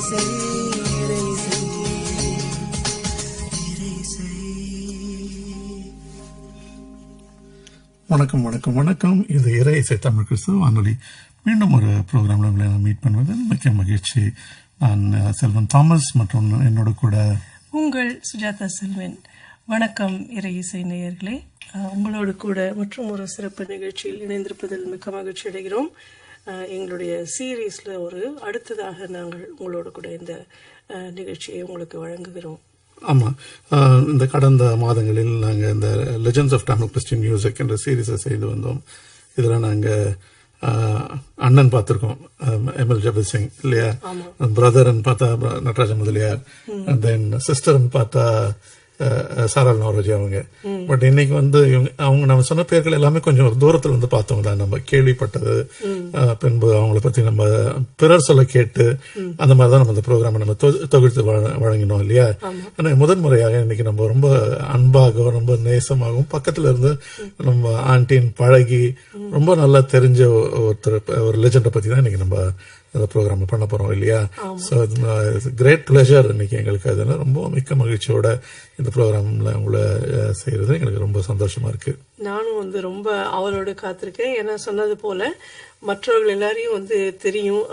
வணக்கம் வணக்கம் வணக்கம். இது IRAI தமிழ் கிறிஸ்துவ வானொலி. மீண்டும் ஒரு ப்ரோக்ராமில் உங்களை நான் மீட் பண்ணுவதில் மிக்க மகிழ்ச்சி. நான் செல்வன் தாமஸ் மற்றும் என்னோட கூட உங்கள் சுஜாதா செல்வன். வணக்கம் IRAI நேயர்களே, உங்களோடு கூட மற்றும் ஒரு சிறப்பு நிகழ்ச்சியில் இணைந்திருப்பதில் மிக்க மகிழ்ச்சி அடைகிறோம். எங்களுடைய சீரீஸில் அடுத்ததாக நாங்கள் உங்களோடு கூட இந்த நிகழ்ச்சியை உங்களுக்கு வழங்குகிறோம். ஆமாம், இந்த கடந்த மாதங்களில் நாங்கள் இந்த legends of Tamil Christian music என்ற சீரீஸை செய்து வந்தோம். இதில் நாங்கள் அண்ணன் பார்த்துருக்கோம், எம்எல் ஜபல் சிங் இல்லையா, பிரதர்ன்னு பார்த்தா நடராஜ முதலியார், தென் சிஸ்டர்ன்னு பார்த்தா சாரால் நவரோஜி அவங்க. பட் இன்னைக்கு அவங்க நம்ம சொன்ன பேர்கள் எல்லாமே கொஞ்சம் ஒரு தூரத்துல இருந்து பார்த்தவங்க தான், நம்ம கேள்விப்பட்டது. பின்பு அவங்கள பத்தி நம்ம பிறர் சொல்ல கேட்டு அந்த மாதிரிதான் நம்ம இந்த ப்ரோக்ராம் நம்ம தொகுத்து வழங்கினோம் இல்லையா. ஆனா முதன்முறையாக இன்னைக்கு நம்ம ரொம்ப அன்பாகவும் ரொம்ப நேசமாகவும் பக்கத்துல இருந்து நம்ம ஆண்டின் பழகி ரொம்ப நல்லா தெரிஞ்ச ஒரு லெஜெண்டை பத்தி தான் இன்னைக்கு நம்ம அந்த ப்ரோக்ராம் பண்ண போறோம் இல்லையா. ஸோ கிரேட் பிளஷர் இன்னைக்கு எங்களுக்கு. அதனால ரொம்ப மிக்க மகிழ்ச்சியோட இந்த ப்ரோக்ராம்ல உங்களை செய்யறது எங்களுக்கு ரொம்ப சந்தோஷமா இருக்கு. நானும் ரொம்ப அவளோட காத்திருக்கேன். ஏன்னா சொன்னது போல மற்றவர்கள் எல்லாரையும் தெரியும்,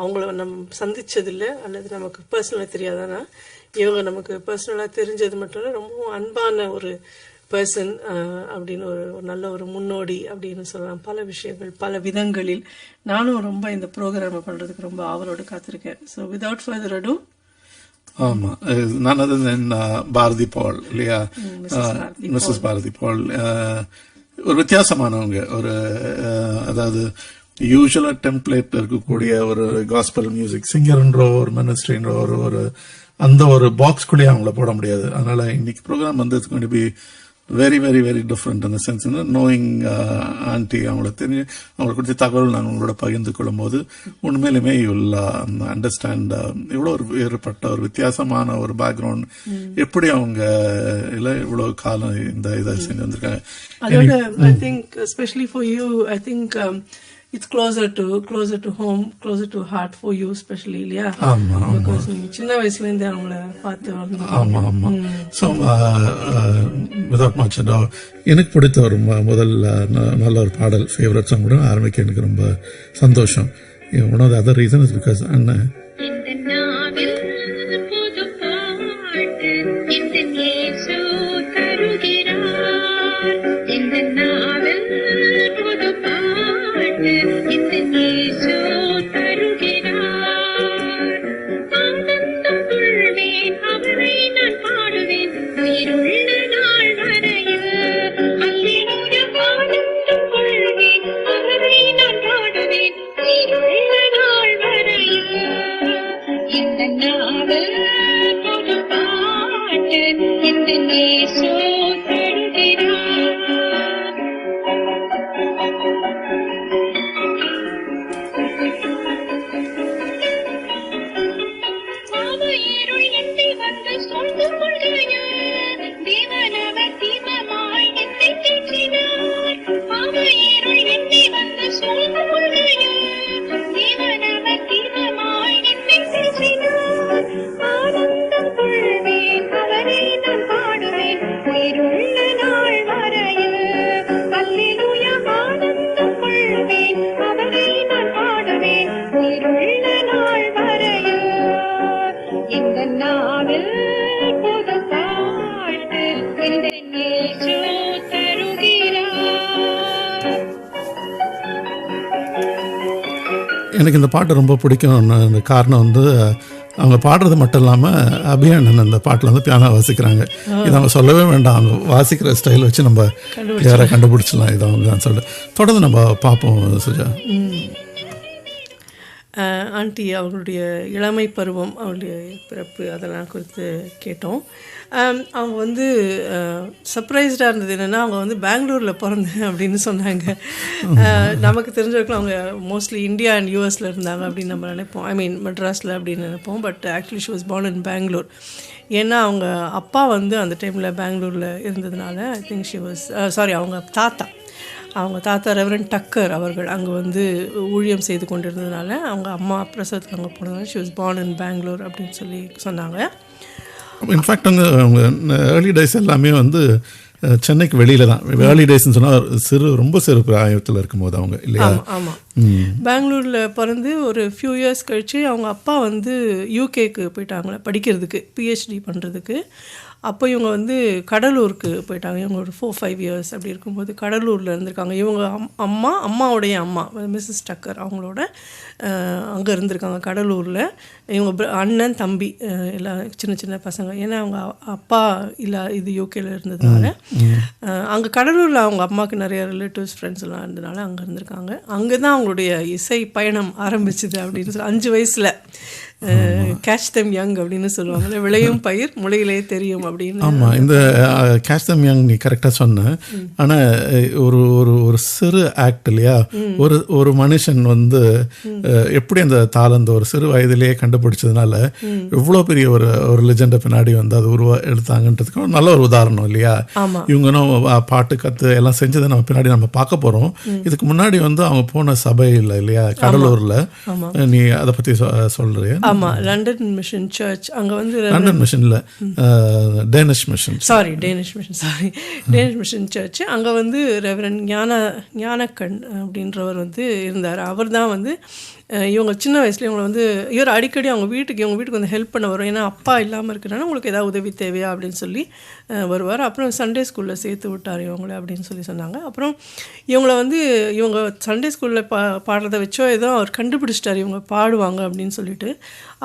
அவங்கள நம்ம சந்திச்சதில்லை அல்லது நமக்கு பர்சனலா தெரியாதானா, இவங்க நமக்கு பர்சனலா தெரிஞ்சது மட்டும் இல்லை, ரொம்ப அன்பான ஒரு பர்சன் அப்படின்னு ஒரு நல்ல ஒரு முன்னோடி அப்படின்னு சொல்லலாம். பல விஷயங்கள் பல விதங்களில் நானும் ரொம்ப இந்த ப்ரோக்ராம் பண்றதுக்கு ரொம்ப ஆவலோடு காத்திருக்கேன். ஸோ வித்வுட் ஃபர்தர் அடு, ஆமா, நான் அது பாரதி பால் இல்லையா, மிஸ்ஸஸ் பாரதி பால் ஒரு வித்தியாசமானவங்க. ஒரு அதாவது யூஸ்வலா டெம்ப்ளேட் இருக்கக்கூடிய ஒரு காஸ்பல் மியூசிக் சிங்கர்ன்ற ஒரு மினிஸ்ட்ரின்ற ஒரு அந்த ஒரு பாக்ஸ்குள்ளேயே அவங்கள போட முடியாது. அதனால இன்னைக்கு program it's going to be very very very different இந்த சென்ஸ். நோயிங் ஆன்டி அவங்கள தெரிஞ்சு அவங்களை குறித்த தகவல் நாங்கள் உங்களோட பகிர்ந்து கொள்ளும் போது உண்மையிலுமே யூல் அண்டர்ஸ்டாண்ட் இவ்வளோ ஒரு வேறுபட்ட ஒரு வித்தியாசமான ஒரு பேக்ரவுண்ட், எப்படி அவங்க இவ்வளவு காலம் இந்த இதை செஞ்சு வந்திருக்காங்க. அதோட I think especially for you, I think it's closer to home, closer to heart for you especially, இல்லையா? Because சின்ன வயசுல இருந்து அவங்கள பார்த்து வளர்ந்தோம். ஆமா. So without much ado, எனக்கு பிடித்த ஒரு முதல் நல்ல ஒரு பாடல் ஃபேவரட் சாங் கூட ஆரம்பிக்க எனக்கு ரொம்ப சந்தோஷம். One of the other reason is because அண்ணன் எனக்கு இந்த பாட்டு ரொம்ப பிடிக்கும். அந்த காரணம் அவங்க பாடுறது மட்டும் இல்லாமல் அபியானன் அந்த பாட்டில் பியானோ வாசிக்கிறாங்க. இது அவங்க சொல்லவே வேண்டாம், அவங்க வாசிக்கிற ஸ்டைல் வச்சு நம்ம யாரை கண்டுபிடிச்சிடலாம் இதை அவங்க தான் சொல்ல. தொடர்ந்து நம்ம பார்ப்போம் சுஜா. ஆண்டி அவங்களுடைய இளமை பருவம், அவங்களுடைய பிறப்பு அதெல்லாம் குறித்து கேட்டோம். அவங்க சர்ப்ரைஸ்டாக இருந்தது என்னென்னா, அவங்க பெங்களூரில் பிறந்தேன் அப்படின்னு சொன்னாங்க. நமக்கு தெரிஞ்சவர்கள் அவங்க மோஸ்ட்லி இந்தியா அண்ட் யூஎஸில் இருந்தாங்க அப்படின்னு நம்ம நினைப்போம், ஐ மீன் மெட்ராஸில் அப்படின்னு நினைப்போம். But actually she was born in Bangalore. ஏன்னா அவங்க அப்பா அந்த டைமில் பெங்களூரில் இருந்ததுனால ஐ திங்க் ஷி வாஸ் அவங்க தாத்தா அவங்க தாத்தா ரெவரண்ட் டக்கர் அவர்கள் அங்கே வந்து ஊழியம் செய்து கொண்டிருந்ததுனால அவங்க அம்மா பிரசவத்துக்கு அங்கே போனதுனால she was born in Bangalore அப்படின்னு சொல்லி சொன்னாங்க. இன்ஃபேக்ட் அவங்க ஏர்லி டேஸ் எல்லாமே வந்து சென்னைக்கு வெளியில தான். ஏர்லி டேஸ்ன்னு சொன்னால் ரொம்ப சிறு பிராயத்தில் இருக்கும்போது அவங்க இல்லையா? ஆமாம், பெங்களூரில் பிறந்து ஒரு ஃபியூ இயர்ஸ் கழித்து அவங்க அப்பா வந்து யூகேக்கு போயிட்டாங்களே படிக்கிறதுக்கு, பிஹெச்டி பண்ணுறதுக்கு. அப்போ இவங்க வந்து கடலூருக்கு போயிட்டாங்க. இவங்க ஒரு 4-5 இயர்ஸ் அப்படி இருக்கும்போது கடலூரில் இருந்திருக்காங்க. இவங்க அம்மாவுடைய அம்மா மிஸ்ஸஸ் டக்கர் அவங்களோட அங்கே இருந்திருக்காங்க கடலூரில். இவங்க அண்ணன் தம்பி எல்லாம் சின்ன சின்ன பசங்க. ஏன்னா அவங்க அப்பா இல்லை இது யூகேல இருந்ததுனால அங்கே கடலூரில் அவங்க அம்மாவுக்கு நிறைய ரிலேட்டிவ்ஸ் ஃப்ரெண்ட்ஸ் எல்லாம் இருந்ததுனால அங்கே இருந்திருக்காங்க. அங்கே தான் அவங்களுடைய இசை பயணம் ஆரம்பிச்சுது அப்படின்னு சொல்லி 5 வயசில் கேட்ச் தம் யங் அப்படின்னு சொல்லுவாங்க. விளையும் பயிர் முளையிலே தெரியும் அப்படின்னு. ஆமாம், இந்த கேட்ச் தம் யங் நீ கரெக்டாக சொன்ன. ஆனால் ஒரு ஒரு ஒரு சிறு ஆக்ட் இல்லையா? ஒரு மனுஷன் வந்து எப்படி அந்த தாளந்த ஒரு சிறு வயதிலேயே கண்டுபிடிச்சதுனால இவ்வளோ பெரிய ஒரு லெஜெண்டை பின்னாடி வந்து அது எடுத்தாங்கன்றதுக்கு நல்ல ஒரு உதாரணம் இல்லையா? இவங்களும் பாட்டு கற்று எல்லாம் செஞ்சதை நம்ம பின்னாடி நம்ம பார்க்க போகிறோம். இதுக்கு முன்னாடி வந்து அவங்க போன சபை இல்லை இல்லையா கடலூரில்? நீ அதை பற்றி சொல்கிறியா? ஆமாம், லண்டன் மிஷன் சர்ச். அங்கே வந்து லண்டன் மிஷனில் டேனிஷ் மிஷன் சர்ச். அங்கே வந்து ரெவரண்ட் ஞானக்கண் அப்படின்றவர் வந்து இருந்தார். அவர் தான் வந்து இவங்க சின்ன வயசுல இவங்களை வந்து இவர் அடிக்கடி இவங்க வீட்டுக்கு வந்து ஹெல்ப் பண்ண வரும். ஏன்னா அப்பா இல்லாமல் இருக்கிறனால உங்களுக்கு ஏதாவது உதவி தேவையா அப்படின்னு சொல்லி வருவார். அப்புறம் சண்டே ஸ்கூலில் சேர்த்து விட்டார் இவங்களை அப்படின்னு சொல்லி சொன்னாங்க. அப்புறம் இவங்க சண்டே ஸ்கூலில் பாடுறதை வச்சோ ஏதோ அவர் கண்டுபிடிச்சிட்டார் இவங்க பாடுவாங்க அப்படின்னு சொல்லிட்டு.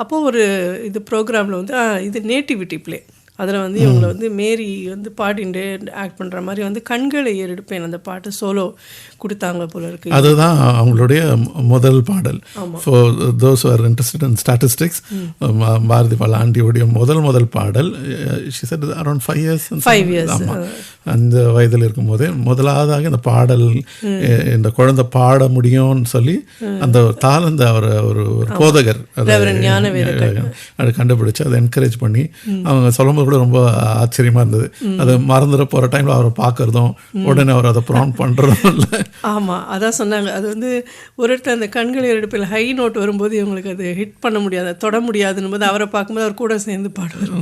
அப்போது ஒரு இது ப்ரோக்ராமில் வந்து இது நேட்டிவிட்டி ப்ளே, அதில் வந்து இவங்களை வந்து மேரி வந்து பாடிண்டு ஆக்ட் பண்ணுற மாதிரி வந்து கண்களை ஏறெடுப்பேன் அந்த பாட்டு சோலோ கொடுத்தாங்க போல இருக்கு. அதுதான் அவங்களுடைய முதல் பாடல். For those are interested in statistics, Bharathi பல்லாண்டியோடைய முதல் பாடல் she said around 5 years. ஆமாம், அந்த வயதில் இருக்கும்போதே முதலாவதாக இந்த பாடல் இந்த குழந்தை பாட முடியும்னு சொல்லி அந்த தாளந்த ஒரு போதகர் அதை கண்டுபிடிச்சு அதை என்கரேஜ் பண்ணி அவங்க சொல்லும்போது கூட ரொம்ப ஆச்சரியமா இருந்தது. அது மறந்துட போற டைம்ல அவரை பார்க்கறதும் உடனே அவர் அதை ப்ரான் பண்றதும் இல்லை. ஆமாம், அதான் சொன்னாங்க. அது வந்து ஒரு இடத்துல அந்த கண்கள் எடுப்பில் ஹை நோட் வரும்போது இவங்களுக்கு அது ஹிட் பண்ண முடியாது, தொட முடியாதுன்னு போது அவரை பார்க்கும்போது அவர் கூட சேர்ந்து பாடுவார்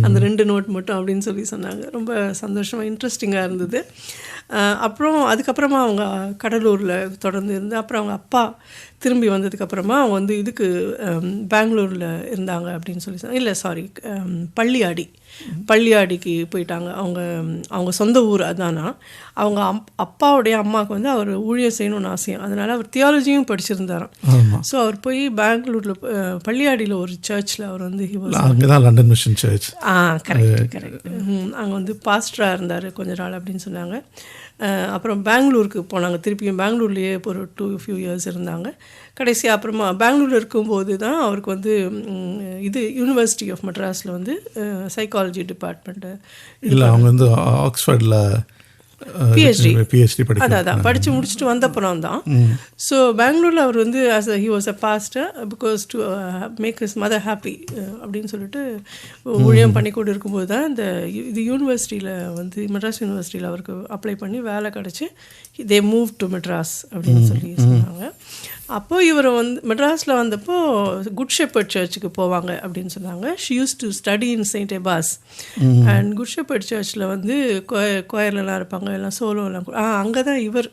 அந்த 2 நோட் மட்டும் அப்படின்னு சொல்லி சொன்னாங்க. ரொம்ப சந்தோஷமாக இன்ட்ரெஸ்டிங்காக இருந்தது. அப்புறம் அதுக்கப்புறமா அவங்க கடலூரில் தொடர்ந்து இருந்து அப்புறம் அவங்க அப்பா திரும்பி வந்ததுக்கப்புறமா அவங்க வந்து இதுக்கு பெங்களூரில் இருந்தாங்க அப்படின்னு சொல்லி சொன்னாங்க. இல்லை சாரி, பள்ளியாடிக்கு போயிட்டாங்க. அவங்க சொந்த ஊர் அதானா. அவங்க அப்பாவுடைய அம்மாவுக்கு வந்து அவர் ஊழியம் செய்யணும்னு ஆசையம், அதனால் அவர் தியாலஜியும் படிச்சிருந்தாராம். ஸோ அவர் போய் பெங்களூரில் பள்ளியாடியில் ஒரு சர்ச்சில் அவர் வந்து லண்டன் மிஷன் சர்ச் கரெக்ட் அங்கே வந்து பாஸ்டராக இருந்தார் கொஞ்ச நாள் அப்படின்னு சொன்னாங்க. அப்புறம் பெங்களூருக்கு போனாங்க. திருப்பியும் பெங்களூர்லேயே ஒரு few years இருந்தாங்க. கடைசியாக அப்புறமா பெங்களூரில் இருக்கும்போது தான் அவருக்கு வந்து இது யூனிவர்சிட்டி ஆஃப் மெட்ராஸில் வந்து சைக்காலஜி டிபார்ட்மெண்ட்டு இல்லை அவங்க வந்து ஆக்ஸ்ஃபோர்டில் பிஹெச்டி அதான் படித்து முடிச்சுட்டு வந்தப்புறம் தான். ஸோ பெங்களூரில் அவர் வந்து he was a pastor because to make his mother happy அப்படின்னு சொல்லிட்டு ஊழியம் பண்ணி கொண்டு இருக்கும்போது தான் இது யூனிவர்சிட்டியில் வந்து மெட்ராஸ் யூனிவர்சிட்டியில் அவருக்கு அப்ளை பண்ணி வேலை கிடச்சி தே மூவ் டு மெட்ராஸ் அப்படின்னு சொல்லி சொன்னாங்க. அப்போது இவர் வந்து மெட்ராஸில் வந்தப்போ குட் ஷெப்பர்ட் சர்ச்சுக்கு போவாங்க அப்படின்னு சொன்னாங்க. She used to study in Saint Ebba's and Good Shepherd சர்ச்சில் வந்து கொயர்லாம் இருப்பாங்க, எல்லாம் சோலோலாம். அங்கே தான் இவர்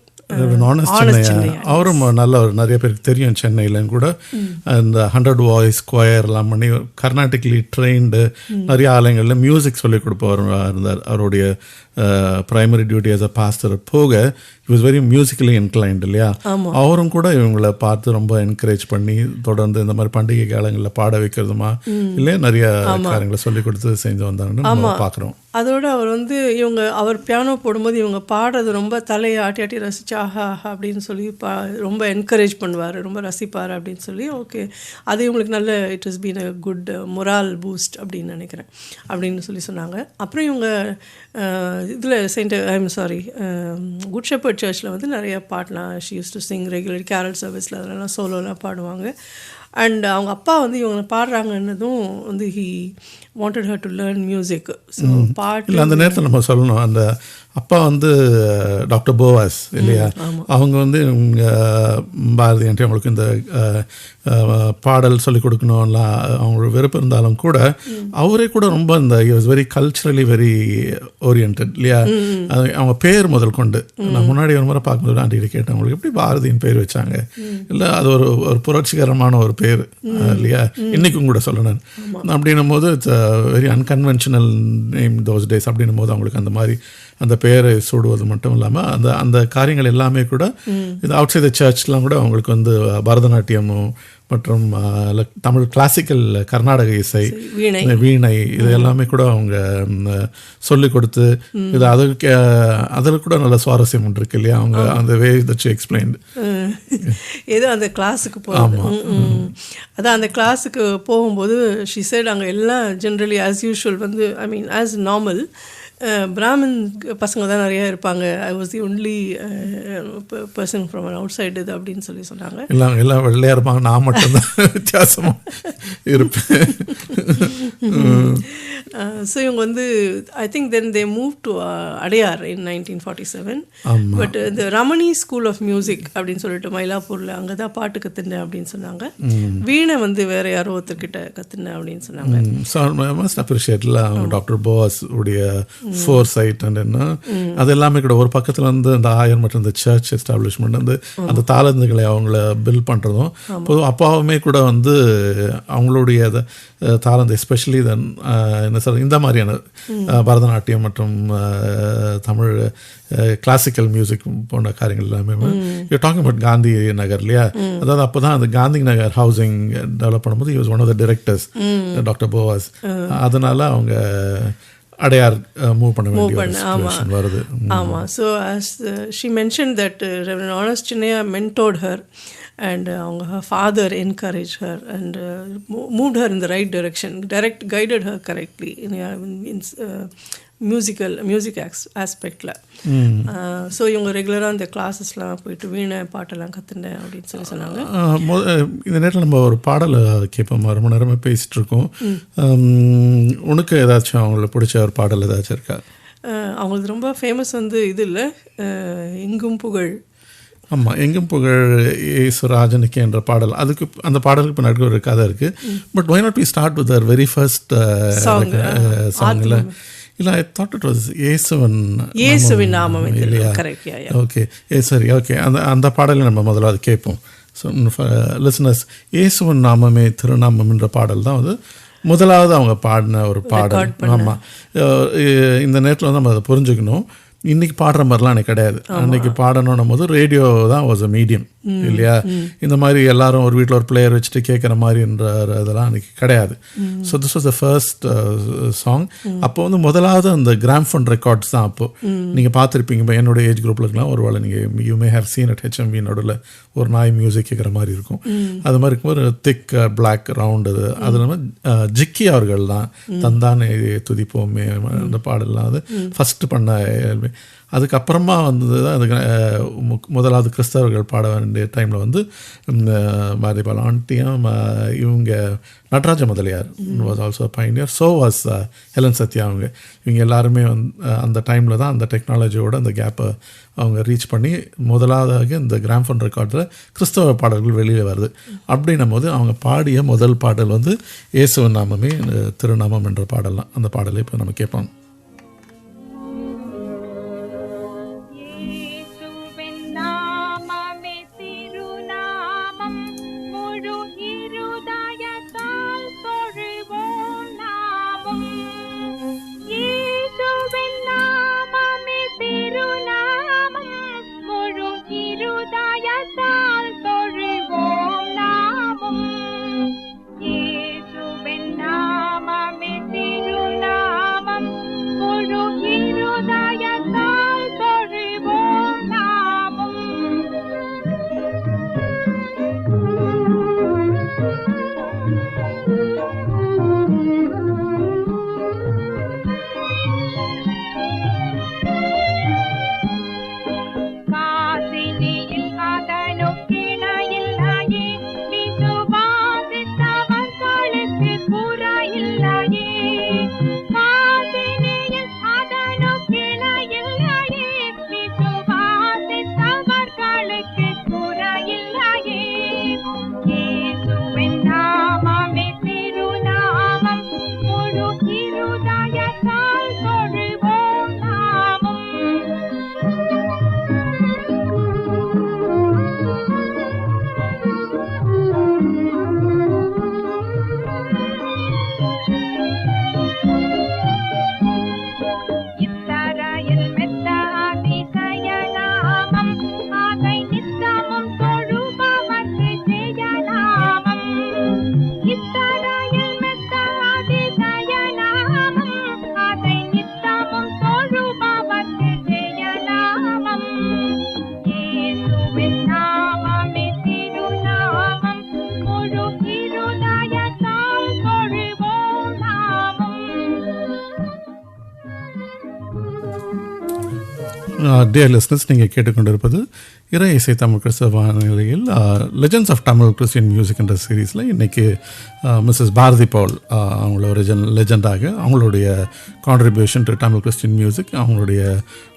அவரும் நல்ல நிறைய பேருக்கு தெரியும் சென்னையிலன்னு கூட. இந்த 100 வாய்ஸ் கொயர்லாம் பண்ணி கர்நாடிக்லி ட்ரெயின்டு நிறைய ஆலயங்களில் மியூசிக் சொல்லி கொடுப்பவர் இருந்தார். அவருடைய primary duty as a pastor போக he was very musically inclined இல்லையா? அவரும் கூட இவங்களை பார்த்து ரொம்ப என்கரேஜ் பண்ணி தொடர்ந்து இந்த மாதிரி பண்டிகை காலங்களில் பாட வைக்கிறதுமா இல்லையா நிறைய காரியங்களை சொல்லி கொடுத்து செஞ்சு வந்தாங்கன்னு நம்ம பார்க்குறோம். அதோடு அவர் வந்து அவர் பியானோ போடும்போது இவங்க பாடுறது ரொம்ப தலையை ஆட்டி ரசிச்சு ஆஹா அப்படின்னு சொல்லி ரொம்ப என்கரேஜ் பண்ணுவார், ரொம்ப ரசிப்பார் அப்படின்னு சொல்லி. ஓகே, அது இவங்களுக்கு நல்ல it has been a good morale boost அப்படின்னு நினைக்கிறேன் அப்படின்னு சொல்லி சொன்னாங்க. அப்புறம் இவங்க இதில் குட் ஷெப்பர்ட் சர்ச்சில் வந்து நிறைய பாடலாம் she used to sing regular carol சர்வீஸில் அதெல்லாம் சோலோலாம் பாடுவாங்க. அண்ட் அவங்க அப்பா வந்து இவங்க பாடுறாங்கன்னதும் வந்து he wanted her to learn music. So பாட்டு அந்த நேரத்தில் நம்ம சொல்லணும், அந்த அப்பா வந்து டாக்டர் போவாஸ் இல்லையா, அவங்க வந்து பாரதி ஆண்டி அவங்களுக்கு இந்த பாடல் சொல்லிக் கொடுக்கணும்லாம் அவங்களோட விருப்பம் இருந்தாலும் கூட அவரே கூட ரொம்ப இந்த was very culturally very orient இல்லையா. அவங்க பேர் முதல் கொண்டு நான் முன்னாடி ஒரு முறை பார்க்கும்போது ஆண்டிகிட்ட கேட்டேன், அவங்களுக்கு எப்படி பாரதியின் பேர் வச்சாங்க, இல்லை அது ஒரு புரட்சிகரமான ஒரு பேர் இல்லையா, இன்னைக்கும் கூட சொல்லணும் அப்படின்னும் போது it's very unconventional name those days அப்படின்னும் போது அவங்களுக்கு அந்த மாதிரி அந்த பெயரை சூடுவது மட்டும் இல்லாமல் அந்த காரியங்கள் எல்லாமே கூட இது அவுட் சைட் த சர்ச்லாம் கூட அவங்களுக்கு வந்து பரதநாட்டியமும் மற்றும் தமிழ் கிளாசிக்கல் கர்நாடக இசை வீணை இது எல்லாமே கூட அவங்க சொல்லிக் கொடுத்து இது அதில் கூட நல்ல சுவாரஸ்யம் ஒன்று இருக்கு இல்லையா. அவங்க அந்த வே தட் யூ எக்ஸ்பிளைன்ட் ஏதோ அந்த கிளாஸுக்கு போகும். அதான் அந்த கிளாஸுக்கு போகும்போது ஷி செட் அங்கே எல்லாம் ஜென்ரலி ஆஸ் யூஷுவல் வந்து ஐ மீன் ஆஸ் நார்மல் பிராமின் பசங்க தான் நிறையா இருப்பாங்க. I was the only person from out side இது அப்படின்னு சொன்னாங்க. எல்லாம் வெள்ளையாக இருப்பாங்க, நான் மட்டும்தான் வித்தியாசமாக இருப்பேன். ஸோ இவங்க வந்து I think then they move to Adyar in 1947. But இந்த ரமணி ஸ்கூல் ஆஃப் மியூசிக் அப்படின்னு சொல்லிட்டு மயிலாப்பூரில் அங்கே தான் பாட்டு கற்றுனேன் அப்படின்னு சொன்னாங்க. வீணை வந்து வேற யாரோ ஒருத்தர்கிட்ட கற்றுனேன் அப்படின்னு சொன்னாங்க. ஸோ மஸ்ட் அப்ரிஷியேட்ல அவங்க டாக்டர் போவாஸ் உடைய ஃபோர் சைட் அண்ட் அது எல்லாமே கூட ஒரு பக்கத்தில் வந்து அந்த ஆயர் மற்றும் இந்த சர்ச் எஸ்டாப்ளிஷ்மெண்ட் வந்து அந்த தாளந்துகளை அவங்கள பில் பண்ணுறதும் பொதுவாக அப்பாவுமே கூட வந்து அவங்களுடைய தாளந்து எஸ்பெஷலி என்ன சொல்ற இந்த மாதிரியான பரதநாட்டியம் மற்றும் தமிழ் கிளாசிக்கல் மியூசிக் போன்ற காரியங்கள் எல்லாமே you talking about Gandhi Nagar இல்லையா. அதாவது அப்போ தான் அந்த காந்தி நகர் ஹவுசிங் டெவலப் பண்ணும்போது he was one of the directors doctor Boaz. அதனால அவங்க அடையார் மூவ் பண்ண வேண்டிய வருது. ஆமாம். So as she mentioned that Reverend Honest Chinnaiya mentored her and her father encouraged her and moved her in the right direction, guided her correctly in music ஆஸ்பெக்டில். So இவங்க ரெகுலராக இந்த கிளாஸஸ்லாம் போயிட்டு வீணை பாட்டெல்லாம் கற்றுனேன் அப்படின்னு சொன்னாங்க. இந்த நேரத்தில் நம்ம ஒரு பாடலை கேட்போம், ரொம்ப நேரமாக பேசிகிட்டு இருக்கோம். உனக்கு ஏதாச்சும் அவங்களுக்கு பிடிச்ச ஒரு பாடல் ஏதாச்சும் இருக்கா? அவங்களுக்கு ரொம்ப ஃபேமஸ் வந்து இது இல்லை, எங்கும் புகழ். ஆமாம், எங்கும் புகழ் ஏசுராஜனுக்கு என்ற பாடல். அதுக்கு அந்த பாடலுக்கு இப்போ நடுக்க ஒரு கதை இருக்குது. But why not we start with our very first சாங்கில் இல்லை, ஐ தாட் இட் வாஸ் இயேசுவின் நாமம் இல்லையா? ஓகே, சரி, ஓகே. அந்த பாடலை நம்ம முதல்ல கேட்போம். ஸோ லிசனர்ஸ், இயேசுவின் நாமமே திருநாமம் என்ற பாடல் தான் அது முதலாவது அவங்க பாடின ஒரு பாடல். ஆமாம், இந்த நேரத்தில் வந்து நம்ம அதை புரிஞ்சுக்கணும். இன்றைக்கி பாடுற மாதிரிலாம் எனக்கு கிடையாது. அன்றைக்கி பாடணும் போது ரேடியோ தான் வாஸ் அ மீடியம் இல்லையா. இந்த மாதிரி எல்லாரும் ஒரு வீட்டில் ஒரு பிளேயர் வச்சுட்டு கேட்குற மாதிரின்ற இதெல்லாம் அன்றைக்கி கிடையாது. So this was the first song. அப்போ வந்து முதலாவது அந்த கிராம்ஃபோன் ரெக்கார்ட்ஸ் தான். அப்போது நீங்கள் பார்த்துருப்பீங்க, இப்போ என்னோட ஏஜ் குரூப்பில் இருக்கலாம், ஒரு வேளை நீங்கள் you may have seen at HMV நடுவில் ஒரு நாய் மியூசிக் கேட்குற மாதிரி இருக்கும். அது மாதிரி இருக்கும்போது திக் பிளாக் ரவுண்டு அது இல்லாமல் ஜிக்கி அவர்கள் தான் தந்தானே துதிப்போமே அந்த பாடலாம் அது ஃபஸ்ட்டு பண்ண. அதுக்கப்புறமா வந்தது தான் அது முதலாவது கிறிஸ்தவர்கள் பாட வேண்டிய டைமில் வந்து மாரிபால் ஆண்டியும் இவங்க Nataraja Mudaliar was also Pioneer. So was Helen Sathya. இவங்க எல்லாருமே அந்த டைமில் தான் அந்த டெக்னாலஜியோட அந்த கேப்பை அவங்க ரீச் பண்ணி முதலாவதாக இந்த கிராம்ஃபோன் ரெக்கார்டில் கிறிஸ்தவ பாடல்கள் வெளியில் வருது. அப்படின்னும் போது அவங்க பாடிய முதல் பாடல் வந்து இயேசுவின் நாமமே திருநாமம் என்ற பாடலாம். அந்த பாடலை இப்போ நம்ம கேட்போம். டியர் லிஸ்னர்ஸ், நீங்கள் கேட்டுக்கொண்டிருப்பது இறை இசை தமிழ் கிறிஸ்தவ வானொலியில் legends of Tamil Christian music என்ற சீரீஸில் இன்றைக்கி மிஸ்ஸஸ் பாரதி பவுல் அவங்கள ஒரு லெஜண்டாக அவங்களுடைய contribution to Tamil Christian music, அவங்களுடைய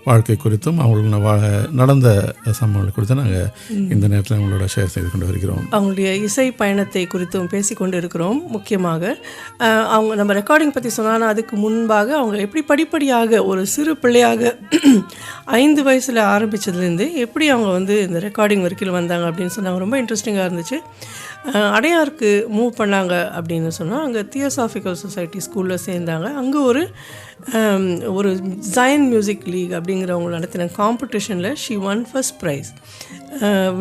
வாழ்க்கை குறித்தும் அவங்களுக்கு நடந்த சம்பவங்கள் குறித்து நாங்கள் இந்த நேரத்தில் அவங்களோட ஷேர் செய்து கொண்டு வருகிறோம். அவங்களுடைய இசை பயணத்தை குறித்தும் பேசி கொண்டு இருக்கிறோம். முக்கியமாக அவங்க நம்ம ரெக்கார்டிங் பற்றி சொன்னால் அதுக்கு முன்பாக அவங்க எப்படி படிப்படியாக ஒரு சிறு பிள்ளையாக 5 வயசில் ஆரம்பித்ததுலேருந்து எப்படி அவங்க வந்து இந்த ரெக்கார்டிங் வரைக்கும் வந்தாங்க அப்படின்னு சொன்னாங்க. ரொம்ப இன்ட்ரெஸ்டிங்காக இருந்துச்சு. அடையாருக்கு மூவ் பண்ணாங்க அப்படின்னு சொன்னால் அங்கே தியோசாபிக்கல் சொசைட்டி ஸ்கூலில் சேர்ந்தாங்க. அங்கே ஒரு ஜயன் மியூசிக் லீக் அப்படிங்கிறவங்க நடத்தின காம்படிஷனில் ஷி ஒன் ஃபர்ஸ்ட் ப்ரைஸ்.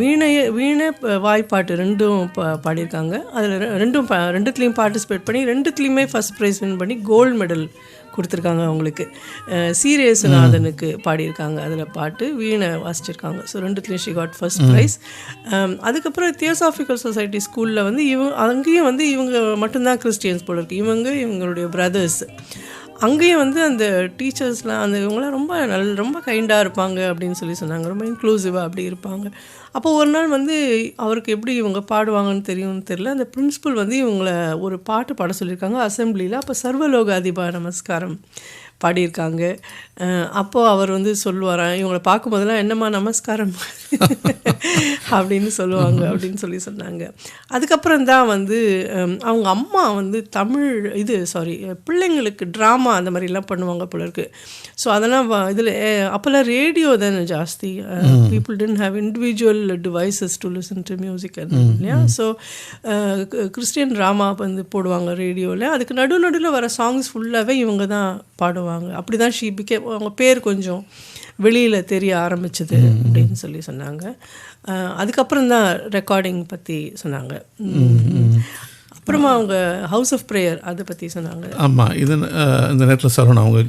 வீணை வாய்ப்பாட்டு ரெண்டும் பாடியிருக்காங்க. அதில் ரெண்டுத்துலேயும் பார்ட்டிசிபேட் பண்ணி 2துலேயுமே ஃபர்ஸ்ட் ப்ரைஸ் வின் பண்ணி கோல்டு மெடல் கொடுத்துருக்காங்க. அவங்களுக்கு சீரேசுநாதனுக்கு பாடியிருக்காங்க, அதில் பாட்டு வீணை வாசிச்சிருக்காங்க. ஸோ 2துலேயும் ஷி காட் ஃபர்ஸ்ட் ப்ரைஸ். அதுக்கப்புறம் தியோசாபிக்கல் சொசைட்டி ஸ்கூலில் வந்து அங்கேயும் வந்து இவங்க மட்டும்தான் கிறிஸ்டியன்ஸ் போல இருக்குது. இவங்களுடைய பிரதர்ஸ் அங்கேயும் வந்து அந்த டீச்சர்ஸ்லாம் அந்த இவங்களாம் ரொம்ப கைண்டாக இருப்பாங்க அப்படின்னு சொன்னாங்க. ரொம்ப இன்க்ளூசிவாக அப்படி இருப்பாங்க. அப்போ ஒரு நாள் வந்து அவருக்கு எப்படி இவங்க பாடுவாங்கன்னு தெரியல. அந்த பிரின்சிபல் வந்து இவங்களை ஒரு பாட்டு பாட சொல்லியிருக்காங்க அசம்பிளியில். அப்போ சர்வலோக அதிபா நமஸ்காரம் பாடியிருக்காங்க. அப்போது அவர் வந்து சொல்லுவாராம், இவங்களை பார்க்கும்போதெல்லாம் என்னம்மா நமஸ்காரம் அப்படின்னு சொல்லுவாங்க அப்படின்னு சொன்னாங்க. அதுக்கப்புறம் தான் வந்து அவங்க அம்மா வந்து பிள்ளைங்களுக்கு ட்ராமா அந்த மாதிரிலாம் பண்ணுவாங்க போல இருக்கு. ஸோ அதெல்லாம் இதில் அப்போல்லாம் ரேடியோ தானே ஜாஸ்தி. People tend have individual devices to listen to music இல்லையா. ஸோ கிறிஸ்டியன் ட்ராமா வந்து போடுவாங்க ரேடியோவில். அதுக்கு நடுவில் வர சாங்ஸ் ஃபுல்லாகவே இவங்க தான் பாடுவாங்க. அப்படி தான் ஷீ பிகேம், அவங்க பேர் கொஞ்சம் வெளியில் தெரிய ஆரம்பிச்சது அப்படின்னு சொன்னாங்க. அதுக்கப்புறம் தான் ரெக்கார்டிங் பற்றி சொன்னாங்க. அப்புறமா அவங்க ஹவுஸ் ஆஃப் ப்ரேயர் அதை பற்றி சொன்னாங்க. ஆமாம், இந்த நேரத்தில் சொல்லணும், அவங்க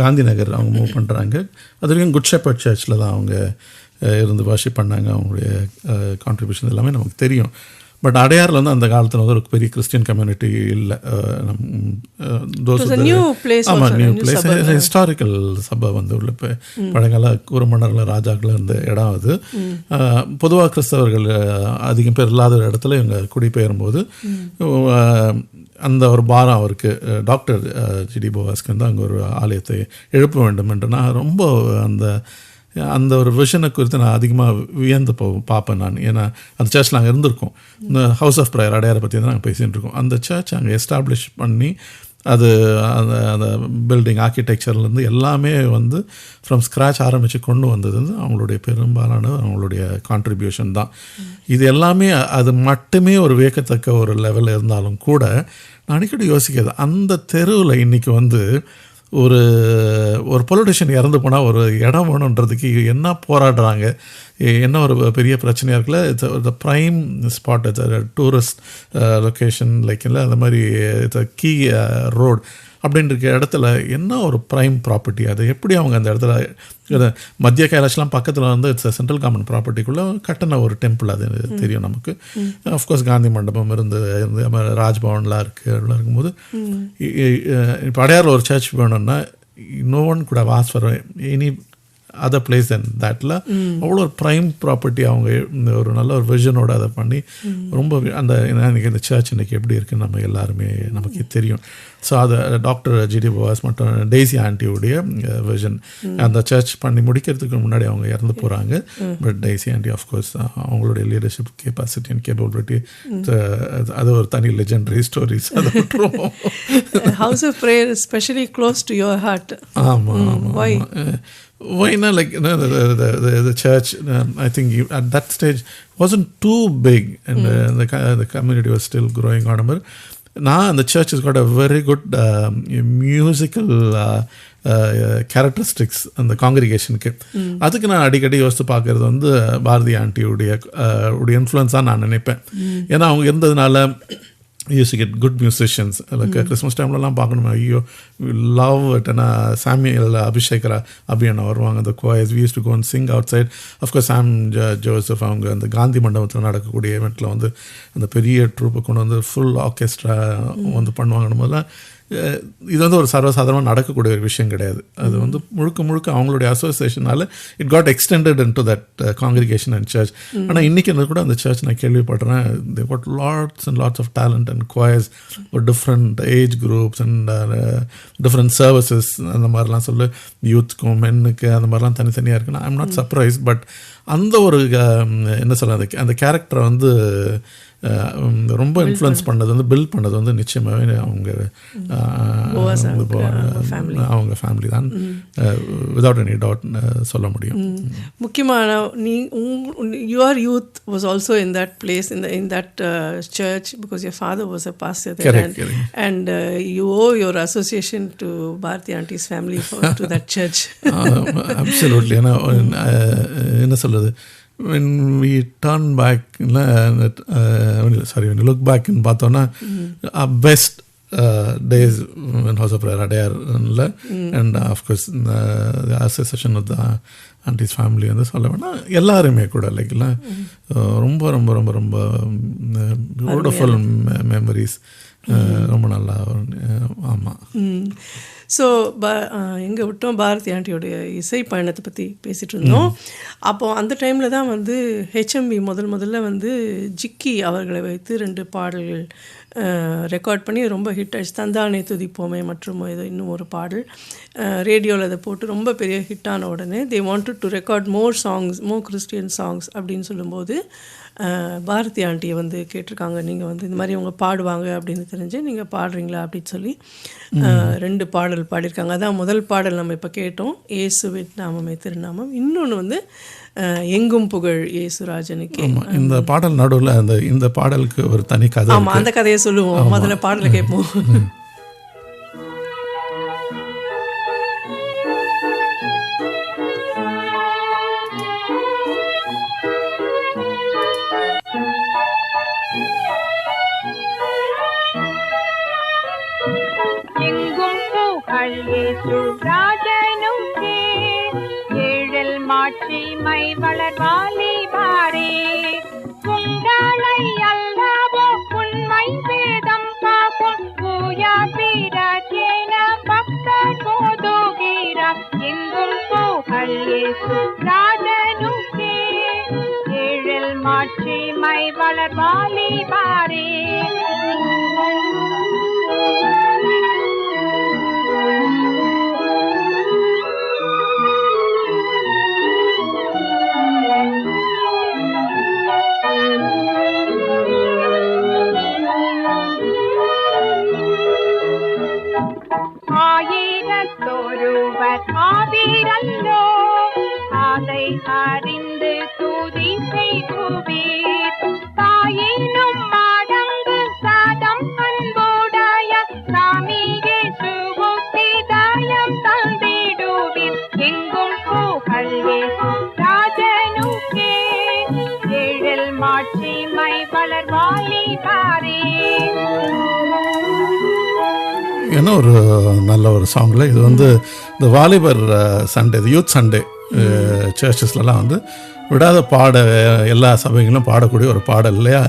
காந்தி நகர் அவங்க மூவ் பண்ணுறாங்க. அது வரைக்கும் குட் ஷெப்பர்ட் சர்ச்சில் தான் அவங்க இருந்து வாஷிப் பண்ணாங்க. அவங்களுடைய கான்ட்ரிபியூஷன் எல்லாமே நமக்கு தெரியும். பட் அடையாரில் வந்து அந்த காலத்தில் வந்து ஒரு பெரிய கிறிஸ்டியன் கம்யூனிட்டி இல்லை. நியூ பிளேஸ், ஹிஸ்டாரிக்கல் சபை வந்து உள்ள பழங்கால கூரமன்னர்கள் ராஜாக்கள் இருந்த இடம் அது. பொதுவாக கிறிஸ்தவர்கள் அதிகம் பேர் இல்லாத ஒரு இடத்துல இவங்க குடிபெயரும்போது அந்த ஒரு பாரம் அவருக்கு டாக்டர் ஜிடி போவாஸ்க்கு வந்து அங்கே ஒரு ஆலயத்தை எழுப்ப வேண்டும் என்று நான் ரொம்ப அந்த ஒரு விஷனை குறித்து நான் அதிகமாக வியந்து பார்ப்பேன் நான். ஏன்னா அந்த சர்ச்சில் நாங்கள் இருந்திருக்கோம். இந்த ஹவுஸ் ஆஃப் ப்ரேயர் அடையாரை பற்றி தான் நாங்கள் பேசிகிட்டு இருக்கோம். அந்த சர்ச் அங்கே எஸ்டாப்ளிஷ் பண்ணி அது அந்த பில்டிங் ஆர்கிடெக்சர்லேருந்து எல்லாமே வந்து ஃப்ரம் ஸ்க்ராட்ச் ஆரம்பித்து கொண்டு வந்தது வந்து அவங்களுடைய பெரும்பாலான அவங்களுடைய கான்ட்ரிபியூஷன் தான். இது எல்லாமே அது மட்டுமே ஒரு வியக்கத்தக்க ஒரு லெவலில் இருந்தாலும் கூட நான் அடிக்கடி யோசிக்கிறது, அந்த தெருவில் இன்றைக்கி வந்து ஒரு பொலிட்டிஷியன் இறந்து போனால் ஒரு இடம் வேணுன்றதுக்கு என்ன போராடுறாங்க, என்ன ஒரு பெரிய பிரச்சனையாக இருக்குல்ல. It's prime spot, it's tourist location like இல்லை, அந்த மாதிரி இட்ஸ் கீ ரோட் அப்படின்ற இடத்துல என்ன ஒரு ப்ரைம் ப்ராப்பர்ட்டி. அது எப்படி அவங்க அந்த இடத்துல மத்திய கைலாஷ்லாம் பக்கத்தில் வந்து இட்ஸ் சென்ட்ரல் கவர்மெண்ட் ப்ராப்பர்ட்டிக்குள்ளே கட்டின ஒரு டெம்பிள், அது தெரியும் நமக்கு. அஃப்கோர்ஸ் காந்தி மண்டபம் இருந்து ராஜ்பவன்லாம் இருக்குது. அப்படிலாம் இருக்கும்போது இப்போ அடையாரில் ஒரு சர்ச் வேணும்னா no one could have asked for any other place then தேட்டில். அவ்வளோ ஒரு ப்ரைம் ப்ராப்பர்ட்டி அவங்க ஒரு நல்ல ஒரு விஷனோடு அதை பண்ணி ரொம்ப அந்த இந்த சர்ச் இன்றைக்கி எப்படி இருக்குன்னு நம்ம எல்லாருமே நமக்கு தெரியும். ஸோ அதை டாக்டர் ஜிடி போவாஸ் மற்றும் டெய்ஸி ஆண்டியோடைய விஷன் அந்த சர்ச் பண்ணி முடிக்கிறதுக்கு முன்னாடி அவங்க இறந்து போகிறாங்க. பட் டெய்ஸி ஆண்டி ஆஃப்கோர்ஸ் அவங்களுடைய லீடர்ஷிப் கெப்பாசிட்டி அண்ட் கேப்பபிலிட்டி அது ஒரு தனி லெஜெண்டரி ஸ்டோரிஸ். அதை விட்டுருவோம். House of prayer especially close to your heart. ஆமாம். Why not? Like the church, I think at that stage wasn't too big, and the community was still growing on. Now the church has got a very good musical characteristics அந்த காங்கிரிகேஷனுக்கு. அதுக்கு நான் அடிக்கடி யோசித்து பார்க்கறது வந்து பாரதி ஆண்டியுடைய இன்ஃப்ளூயன்ஸாக நான் நினைப்பேன். ஏன்னா அவங்க இருந்ததுனால used to get good musicians. Like Christmas டைம்லலாம் பார்க்கணும், ஐயோ லவ் இட். ஏன்னா சாமியல் அபிஷேகரா அபியானா வருவாங்க, அந்த chores. we used to go and sing outside. Of course Sam Joseph அவங்க அந்த காந்தி மண்டபத்தில் நடக்கக்கூடிய ஈவெண்ட்டில் வந்து அந்த பெரிய ட்ரூப்பை கொண்டு வந்து ஃபுல் ஆர்கெஸ்ட்ரா வந்து பண்ணுவாங்கன்னு போதெல்லாம் இது வந்து ஒரு சர்வசாதாரணமாக நடக்கக்கூடிய ஒரு விஷயம் கிடையாது. அது வந்து முழுக்க முழுக்க அவங்களுடைய அசோசியேஷனால it got extended in to that congregation and church. ஆனால் இன்றைக்கி கூட அந்த சர்ச் நான் கேள்விப்படுறேன், they got lots and lots of talent and choirs for different age groups and different services அந்த மாதிரிலாம் சொல்லு, யூத்துக்கும் மென்னுக்கு அந்த மாதிரிலாம் தனித்தனியாக இருக்குன்னா I am not surprise. But அந்த ஒரு என்ன சொல்ல அந்த கேரக்டரை வந்து ரொம்ப இன்ஃப்ளூயன்ஸ் பண்ணது வந்து பில்ட் பண்ணது வந்து நிச்சயமாகவே அவங்க ஃபேமிலி தான், விதவுட் எனி டவுட் சொல்ல முடியும். முக்கியமான your youth was also in that place, in that church, because your father was a pastor there, and you owe your association to Bharati auntie's family to that church. Absolutely. ஏன்னா என்ன சொல்றது, when we turn back, when you look back and பார்த்தோன்னா our best days when House of Prayer Adayar and of course the association of the auntie's family வந்து சொல்ல வேணா எல்லாருமே கூட லைக்லாம் ரொம்ப ரொம்ப ரொம்ப ரொம்ப பியூட்டிஃபுல் மெமரிஸ், ரொம்ப நல்லா. ஆமாம். ஸோ எங்கே விட்டோம், பாரதி ஆண்டியோடைய இசை பயணத்தை பற்றி பேசிகிட்டு இருந்தோம். அப்போது அந்த டைமில் தான் வந்து ஹெச்எம்பி முதல்ல வந்து ஜிக்கி அவர்களை வைத்து 2 பாடல்கள் ரெக்கார்ட் பண்ணி ரொம்ப ஹிட் ஆகிடுச்சு. தந்தானே துதிப்போமே மற்றும் ஏதோ இன்னும் ஒரு பாடல் ரேடியோவில் அதை போட்டு ரொம்ப பெரிய ஹிட்டான உடனே they wanted to record more Christian songs அப்படின்னு சொல்லும்போது பாரதி ஆண்டியை வந்து கேட்டிருக்காங்க, நீங்கள் வந்து இந்த மாதிரி அவங்க பாடுவாங்க அப்படின்னு தெரிஞ்சு நீங்கள் பாடுறீங்களா அப்படின்னு சொல்லி 2 பாடல் பாடியிருக்காங்க. அதான் முதல் பாடல் நம்ம இப்போ கேட்டோம், இயேசுவின் நாமமே திருநாமம். இன்னொன்று வந்து எங்கும் புகழ் இயேசுராஜனுக்கு. இந்த பாடல் நடுவில் இந்த பாடலுக்கு ஒரு தனி கதை. ஆமாம், அந்த கதையை சொல்லுவோம். முதல்ல பாடலை கேட்போம். ராஜனுக்கே ஏழல் மாட்சிமை வளர்வாலி பாரே, உங்களை அல்லவோ உண்மை வேதம் காக்கும் பூயா பீராஜேன பக்தர் போதுகிறார். எங்கும் புகழ் இயேசு ராஜனுக்கே ஏழல் மாட்சிமை வளர்வாலி பாரே. ஆயிரத்தொருவர் ஆவீரல்லோ, அதை அறிந்து துதி செய்துவீர். தாயினும் மாடங்கு சதம் அன்புடைய சாமியே சுபுத்தி தயம் தந்திடுவீர். எங்கும் புகழ் இயேசு ராஜனுக்கே ஏழல் மாட்சிமை வளர்வாலி பாரே. ஏன்னா ஒரு நல்ல ஒரு சாங்கில் இது வந்து இந்த வாலிபர் சண்டே, யூத் சண்டே சர்ச்சஸ்லாம் வந்து விடாத எல்லா சபைகளும் பாடக்கூடிய ஒரு பாடல் இல்லையா.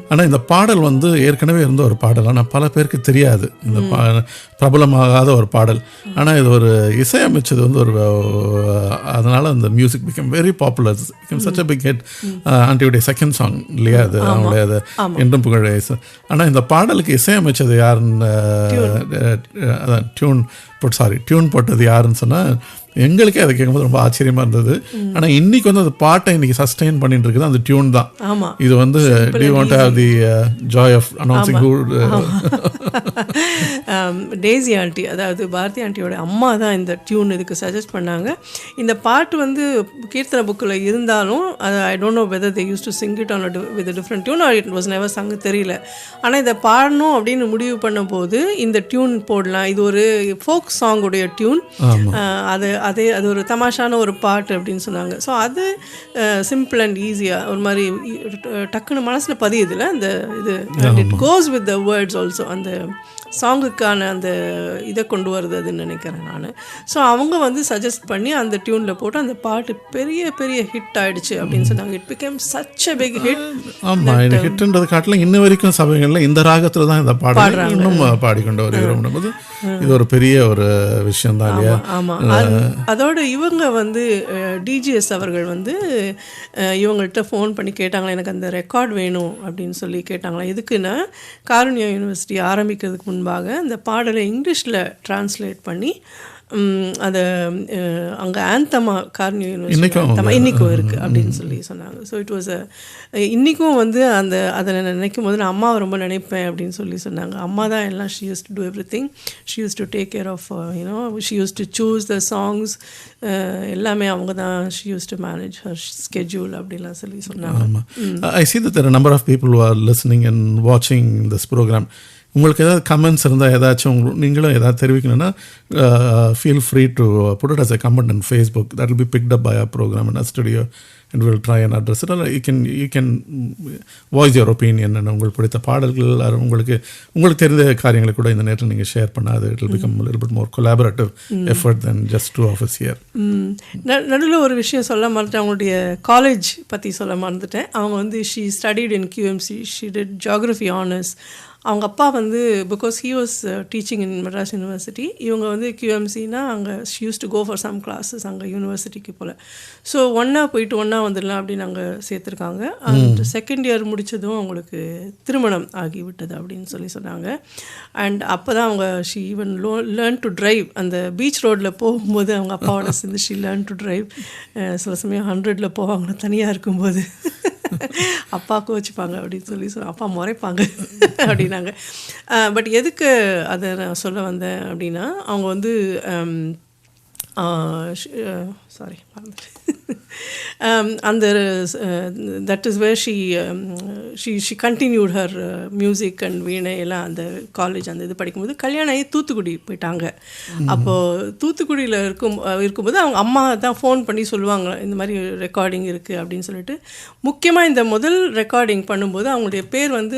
ஆனால் இந்த பாடல் வந்து ஏற்கனவே இருந்த ஒரு பாடல், ஆனால் பல பேருக்கு தெரியாது. இந்த பிரபலமாகாத ஒரு பாடல். ஆனால் இது ஒரு இசையமைச்சது வந்து ஒரு அதனால் அந்த music become very popular, become such a big hit. ஆண்டியுடைய செகண்ட் சாங் இல்லையா அது, அவங்களுடைய அது என்றும் புகழ் இசை. ஆனால் இந்த பாடலுக்கு இசையமைச்சது யாருன்னு, அதான் டியூன் போட்டது யாருன்னு சொன்னால் எங்களுக்கே அதை கேட்கும்போது ரொம்ப ஆச்சரியமாக இருந்தது. ஆனால் இன்னைக்கு வந்து அந்த பாட்டை இன்னைக்கு சஸ்டெயின் பண்ணிட்டு இருக்குது அந்த டியூன் தான். இது வந்து do you want to have the joy of announcing who daisy aunty, அதாவது பாரதி ஆண்டியோட அம்மா தான் இந்த டியூன் இதுக்கு சஜஸ்ட் பண்ணாங்க. இந்த பாட்டு வந்து கீர்த்தனை புக்கில் இருந்தாலும் அது I don't know whether they used to sing it on with different tune or it was never sung தெரியல. ஆனால் இதை பாடணும் அப்படின்னு முடிவு பண்ணும்போது இந்த டியூன் போடலாம், இது ஒரு ஃபோக் சாங்குடைய டியூன், அது ஒரு தமாஷான ஒரு பாட்டு அப்படின்னு சொன்னாங்க. ஸோ அது சிம்பிள் அண்ட் ஈஸியாக ஒரு மாதிரி டக்குன்னு மனசில் பதியுதுல அந்த இது, it goes with the words also. அந்த சாங்குக்கான அந்த இதை கொண்டு வருதுன்னு நினைக்கிறேன் நான். ஸோ அவங்க வந்து சஜஸ்ட் பண்ணி அந்த டியூனில் போட்டு அந்த பாட்டு பெரிய பெரிய ஹிட் ஆகிடுச்சு அப்படின்னு சொன்னாங்க. It became such a big hit. ஆமாம், இது ஹிட்ன்றது காட்டில் இன்ன வரைக்கும் சபைகளில் இந்த ராகத்தில் தான் இந்த பாடல் இன்னும் பாடிக்கொண்டு வருகிறோம் போது இது ஒரு பெரிய ஒரு விஷயம் தான் இல்லையா? ஆமாம். அதோட இவங்க வந்து டிஜிஎஸ் அவர்கள் வந்து இவங்கள்ட்ட ஃபோன் பண்ணி கேட்டாங்களா, எனக்கு அந்த ரெக்கார்ட் வேணும் அப்படின்னு சொல்லி கேட்டாங்களா. எதுக்குன்னா காருண்யா யூனிவர்சிட்டி ஆரம்பிக்கிறதுக்கு முன்பாக அந்த பாடலை இங்கிலீஷில் டிரான்ஸ்லேட் பண்ணி அதை அங்கே ஆந்தமா காருண்யா யூனிவர்சிட்டி இன்றைக்கும் இருக்குது அப்படின்னு சொல்லி சொன்னாங்க. ஸோ இட் வாஸ் இன்றைக்கும் வந்து அதை நினைக்கும் போது நான் அம்மாவை ரொம்ப நினைப்பேன் அப்படின்னு சொல்லி சொன்னாங்க. அம்மா தான் எல்லாம் she used to do everything. She used to take care of she used to choose the songs. எல்லாமே அவங்க தான் she used to manage her schedule அப்படிலாம் சொல்லி சொன்னாங்க. I see that there are a number of people who are listening and watching this program. உங்களுக்கு ஏதாவது comments இருந்தால் ஏதாச்சும் நீங்களும் ஏதாவது தெரிவிக்கணும்னா feel free to put it as a comment in Facebook. That will be picked up by a programme in a studio and we'll try and address it. You can voice your opinion and உங்களுக்கு பிடித்த பாடல்கள் உங்களுக்கு தெரிந்த காரியங்களை கூட இந்த நேரத்தில் நீங்கள் ஷேர் பண்ணாது. it will become a little bit more collaborative effort than just two of us here. நடுவில் ஒரு விஷயம் சொல்ல மறந்துட்டேன். அவங்களுடைய காலேஜ் பற்றி சொல்ல மறந்துட்டேன். அவங்க வந்து she studied in QMC. she did geography honors. அவங்க அப்பா வந்து because he was teaching in Madras university. இவங்க வந்து QMCனா அங்கே she used to go for some classes அங்கே யூனிவர்சிட்டிக்கு போல். ஸோ ஒன்றா போயிட்டு ஒன்றா வந்துடலாம் அப்படின்னு அங்கே சேர்த்துருக்காங்க. அண்ட் செகண்ட் இயர் முடித்ததும் அவங்களுக்கு திருமணம் ஆகிவிட்டது அப்படின்னு சொல்லி சொன்னாங்க. அண்ட் அப்போ தான் அவங்க she even learn to drive. அந்த பீச் ரோட்டில் போகும்போது அவங்க அப்பாவோட சேர்ந்து ஷி லேர்ன் டு ட்ரைவ். சில சமயம் 100ல் போவாங்க தனியாக இருக்கும்போது. அப்பா கோச்சிப்பாங்க அப்படின்னு சொல்லி அப்பா முறைப்பாங்க அப்படின்னாங்க. பட் எதுக்கு அதை நான் சொல்ல வந்தேன் அப்படின்னா அவங்க வந்து சாரி அந்த that is where she continued her music and veena எல்லாம் அந்த காலேஜ் அந்த இது படிக்கும்போது கல்யாணம் ஆகி தூத்துக்குடி போயிட்டாங்க. அப்போது தூத்துக்குடியில் இருக்கும்போது அவங்க அம்மா தான் ஃபோன் பண்ணி சொல்லுவாங்க இந்த மாதிரி ரெக்கார்டிங் இருக்குது அப்படின்னு சொல்லிட்டு. முக்கியமாக இந்த முதல் ரெக்கார்டிங் பண்ணும்போது அவங்களுடைய பேர் வந்து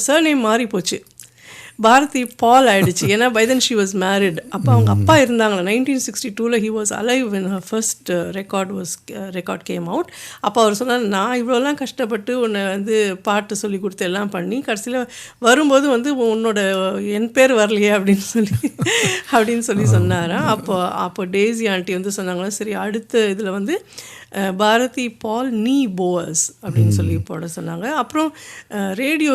சர்நேம் மாறி போச்சு, பாரதி பால் ஆயிடுச்சு. ஏன்னா by then she was married. அப்போ அவங்க அப்பா இருந்தாங்களா 1962 he was alive when her first record came out. அப்போ அவர் சொன்னார், நான் இவ்வளோலாம் கஷ்டப்பட்டு உன்னை வந்து பாட்டு சொல்லி கொடுத்து எல்லாம் பண்ணி கடைசியில் வரும்போது வந்து உன்னோட என் பேர் வரலையே அப்படின்னு சொல்லி சொன்னாராம். அப்போ டேசி ஆண்டி வந்து சொன்னாங்களா, சரி அடுத்த இதில் வந்து பாரதி பால் நீ போவஸ் அப்படின்னு சொல்லி போட சொன்னாங்க. அப்புறம் ரேடியோ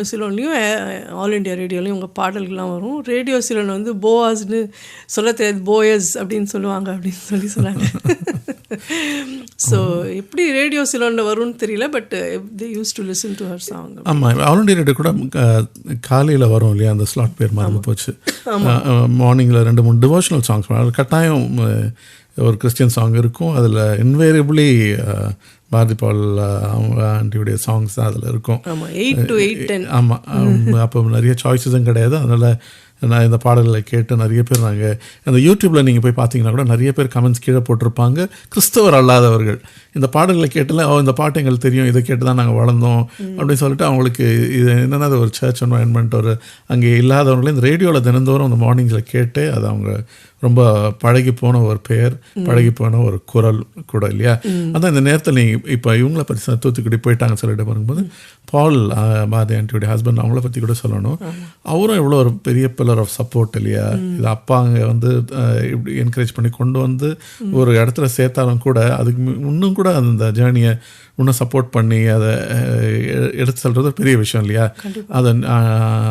சிலோன்லேயும் ஆல் இண்டியா ரேடியோலையும் உங்கள் பாடல்கள்லாம் வரும். ரேடியோ சிலோன் வந்து போவாஸ்னு சொல்ல தெரியாது, போயஸ் அப்படின்னு சொல்லுவாங்க அப்படின்னு சொல்லி சொன்னாங்க. ஸோ எப்படி ரேடியோ சிலோனில் வரும்னு தெரியல, but they used to listen to her song. ஆமாம், ஆல் இண்டியா ரேடியோ கூட காலையில் வரும் இல்லையா, அந்த ஸ்லாட் பேர் மறந்து போச்சு. மார்னிங்கில் 2-3 டிவோஷனல் சாங்ஸ் கட்டாயம் ஒரு கிறிஸ்டியன் சாங் இருக்கும். அதில் இன்வேரியபிளி பாரதி பால் அவங்க ஆண்டியுடைய சாங்ஸ் தான் அதில் இருக்கும். ஆமாம், 8 to 8, 10. ஆமாம், அப்போ நிறைய சாய்ஸஸும் கிடையாது. அதனால் நான் இந்த பாடல்களை கேட்டு நிறைய பேர் நாங்கள் அந்த யூடியூப்பில் நீங்கள் போய் பார்த்தீங்கன்னா கூட நிறைய பேர் கமெண்ட்ஸ் கீழே போட்டிருப்பாங்க. கிறிஸ்தவர் அல்லாதவர்கள் இந்த பாடல்களை கேட்டல, இந்த பாட்டு எங்களுக்கு தெரியும், இதை கேட்டு தான் நாங்கள் வளர்ந்தோம் அப்படின்னு சொல்லிட்டு அவங்களுக்கு இது என்னென்னா அது ஒரு சர்ச் என்வாயன்மெண்ட், ஒரு அங்கே இல்லாதவங்களே இந்த ரேடியோவில் தினந்தோறும் அந்த மார்னிங்கில் கேட்டு அது அவங்க ரொம்ப பழகி போன ஒரு பெயர், பழகி போன ஒரு குரல் கூட இல்லையா. அதான் இந்த நேரத்தில் நீங்கள் இப்போ இவங்கள பற்றி தூத்துக்குடி போயிட்டாங்கன்னு சொல்லிட்டு வரும்போது பால் பாரதி ஆண்டியோடைய ஹஸ்பண்ட் அவங்கள பற்றி கூட சொல்லணும். அவரும் எவ்வளோ ஒரு பெரிய பில்லர் ஆஃப் சப்போர்ட் இல்லையா. இது அப்பா அங்கே வந்து இப்படி என்கரேஜ் பண்ணி கொண்டு வந்து ஒரு இடத்துல சேர்த்தாலும் கூட அதுக்கு இன்னும் கூட அந்த ஜேர்னியை இன்னும் சப்போர்ட் பண்ணி அதை எடுத்து சொல்கிறது பெரிய விஷயம் இல்லையா. அதை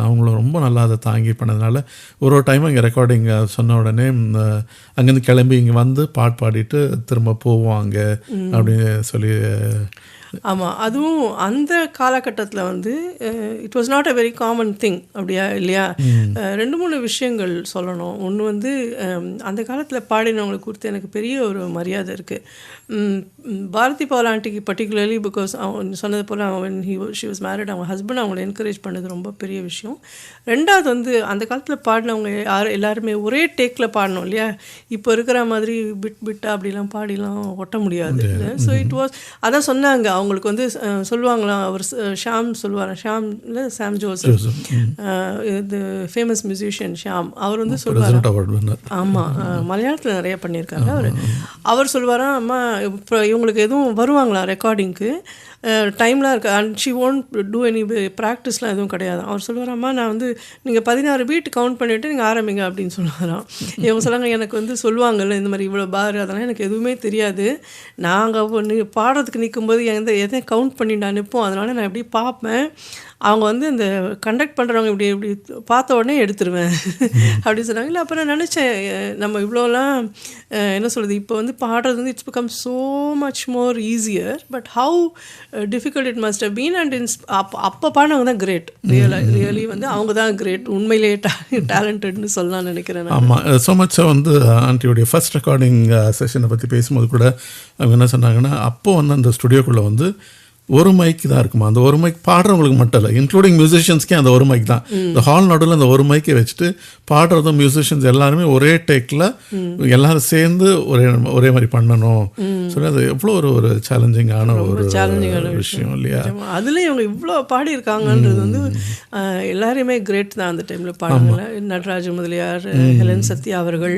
அவங்களும் ரொம்ப நல்லா அதை தாங்கி பண்ணதுனால ஒரு டைம் இங்கே ரெக்கார்டிங் சொன்ன உடனே அங்கேருந்து கிளம்பி இங்கே வந்து பாட்டு பாடிட்டு திரும்ப போவாங்க அப்படின்னு சொல்லி. ஆமாம், அதுவும் அந்த காலகட்டத்தில் வந்து it was not a very common thing அப்படியா இல்லையா. 2-3 விஷயங்கள் சொல்லணும். ஒன்று வந்து அந்த காலத்தில் பாடினவங்களை குறித்து எனக்கு பெரிய ஒரு மரியாதை இருக்குது. பாரதி பால் ஆண்டிக்கு பர்டிகுலர்லி பிகாஸ் அவன் சொன்னது போல் அவன் ஷி வாஸ் மேரிட், அவங்க ஹஸ்பண்ட் அவங்களை என்கரேஜ் பண்ணது ரொம்ப பெரிய விஷயம். 2வது வந்து அந்த காலத்தில் பாடினவங்க எல்லாருமே ஒரே டேக்கில் பாடணும் இல்லையா. இப்போ இருக்கிற மாதிரி பிட்டா அப்படிலாம் பாடிலாம் ஒட்ட முடியாது. ஸோ இட் வாஸ் அதான் சொன்னாங்க, அவங்களுக்கு வந்து சொல்லுவாங்களாம், அவர் ஷாம் சொல்லுவார், ஷாம் இல்லை சாம் ஜோசப், இது ஃபேமஸ் மியூசிஷியன் ஷாம், அவர் வந்து சொல்லுவார். ஆமாம், மலையாளத்தில் நிறைய பண்ணியிருக்காங்க. அவர் சொல்லுவாராம், அம்மா இப்போ இவங்களுக்கு எதுவும் வருவாங்களா ரெக்கார்டிங்க்கு, டைம்லாம் இருக்குது, and she won't do any ப்ராக்டிஸ்லாம் எதுவும் கிடையாது. அவர் சொல்லுவார், அம்மா நான் வந்து நீங்கள் 16 பீட் கவுண்ட் பண்ணிவிட்டு நீங்கள் ஆரம்பிங்க அப்படின்னு சொல்லுவாராம். இவங்க சொல்லாங்க, எனக்கு வந்து சொல்லுவாங்கல்ல இந்த மாதிரி இவ்வளோ பார், அதெல்லாம் எனக்கு எதுவுமே தெரியாது, நாங்கள் பாடுறதுக்கு நிற்கும்போது எதை கவுண்ட் பண்ணி நான் நிற்போம், அதனால் நான் எப்படி பார்ப்பேன், அவங்க வந்து இந்த கண்டக்ட் பண்ணுறவங்க இப்படி இப்படி பார்த்த உடனே எடுத்துருவேன் அப்படின்னு சொன்னாங்க. இல்லை அப்புறம் நான் நினச்சேன், நம்ம இவ்வளோலாம் என்ன சொல்கிறது, இப்போ வந்து பாடுறது வந்து it's become so much more easier, but how difficult it must have been. And அப்போ பாடினவங்க தான் கிரேட், ரியலி வந்து அவங்க தான் கிரேட், உண்மையிலேயே டேலண்டட்னு சொல்லலாம் நினைக்கிறேன். ஆமாம், ஸோ மச். வந்து ஆண்டியோடைய ஃபர்ஸ்ட் ரெக்கார்டிங் செஷனை பற்றி பேசும்போது கூட அவங்க என்ன சொன்னாங்கன்னா, அப்போது வந்து அந்த ஸ்டுடியோக்குள்ளே வந்து ஒரு மைக் தான் இருக்குமா, அந்த ஒரு மைக் பாடுறவங்களுக்கு மட்டும் இல்லை, இன்க்ளூடிங் மியூசிஷியன்ஸ்க்கே அந்த ஒரு மைக் தான். இந்த ஹால் நடுவில் அந்த ஒரு மைக்கை வச்சுட்டு பாடுறதும் மியூசிஷியன்ஸ் எல்லாருமே ஒரே டேக்கில் எல்லாரும் சேர்ந்து ஒரே மாதிரி பண்ணணும் சொல்லி, அது எவ்வளோ ஒரு சேலஞ்சிங்கான ஒரு விஷயம் இல்லையா. அதில் இவங்க இவ்வளோ பாடியிருக்காங்கன்றது வந்து எல்லாருமே கிரேட் தான் அந்த டைமில் பாடுறாங்க. நடராஜ முதலியார், ஹெலன் சத்யா அவர்கள்,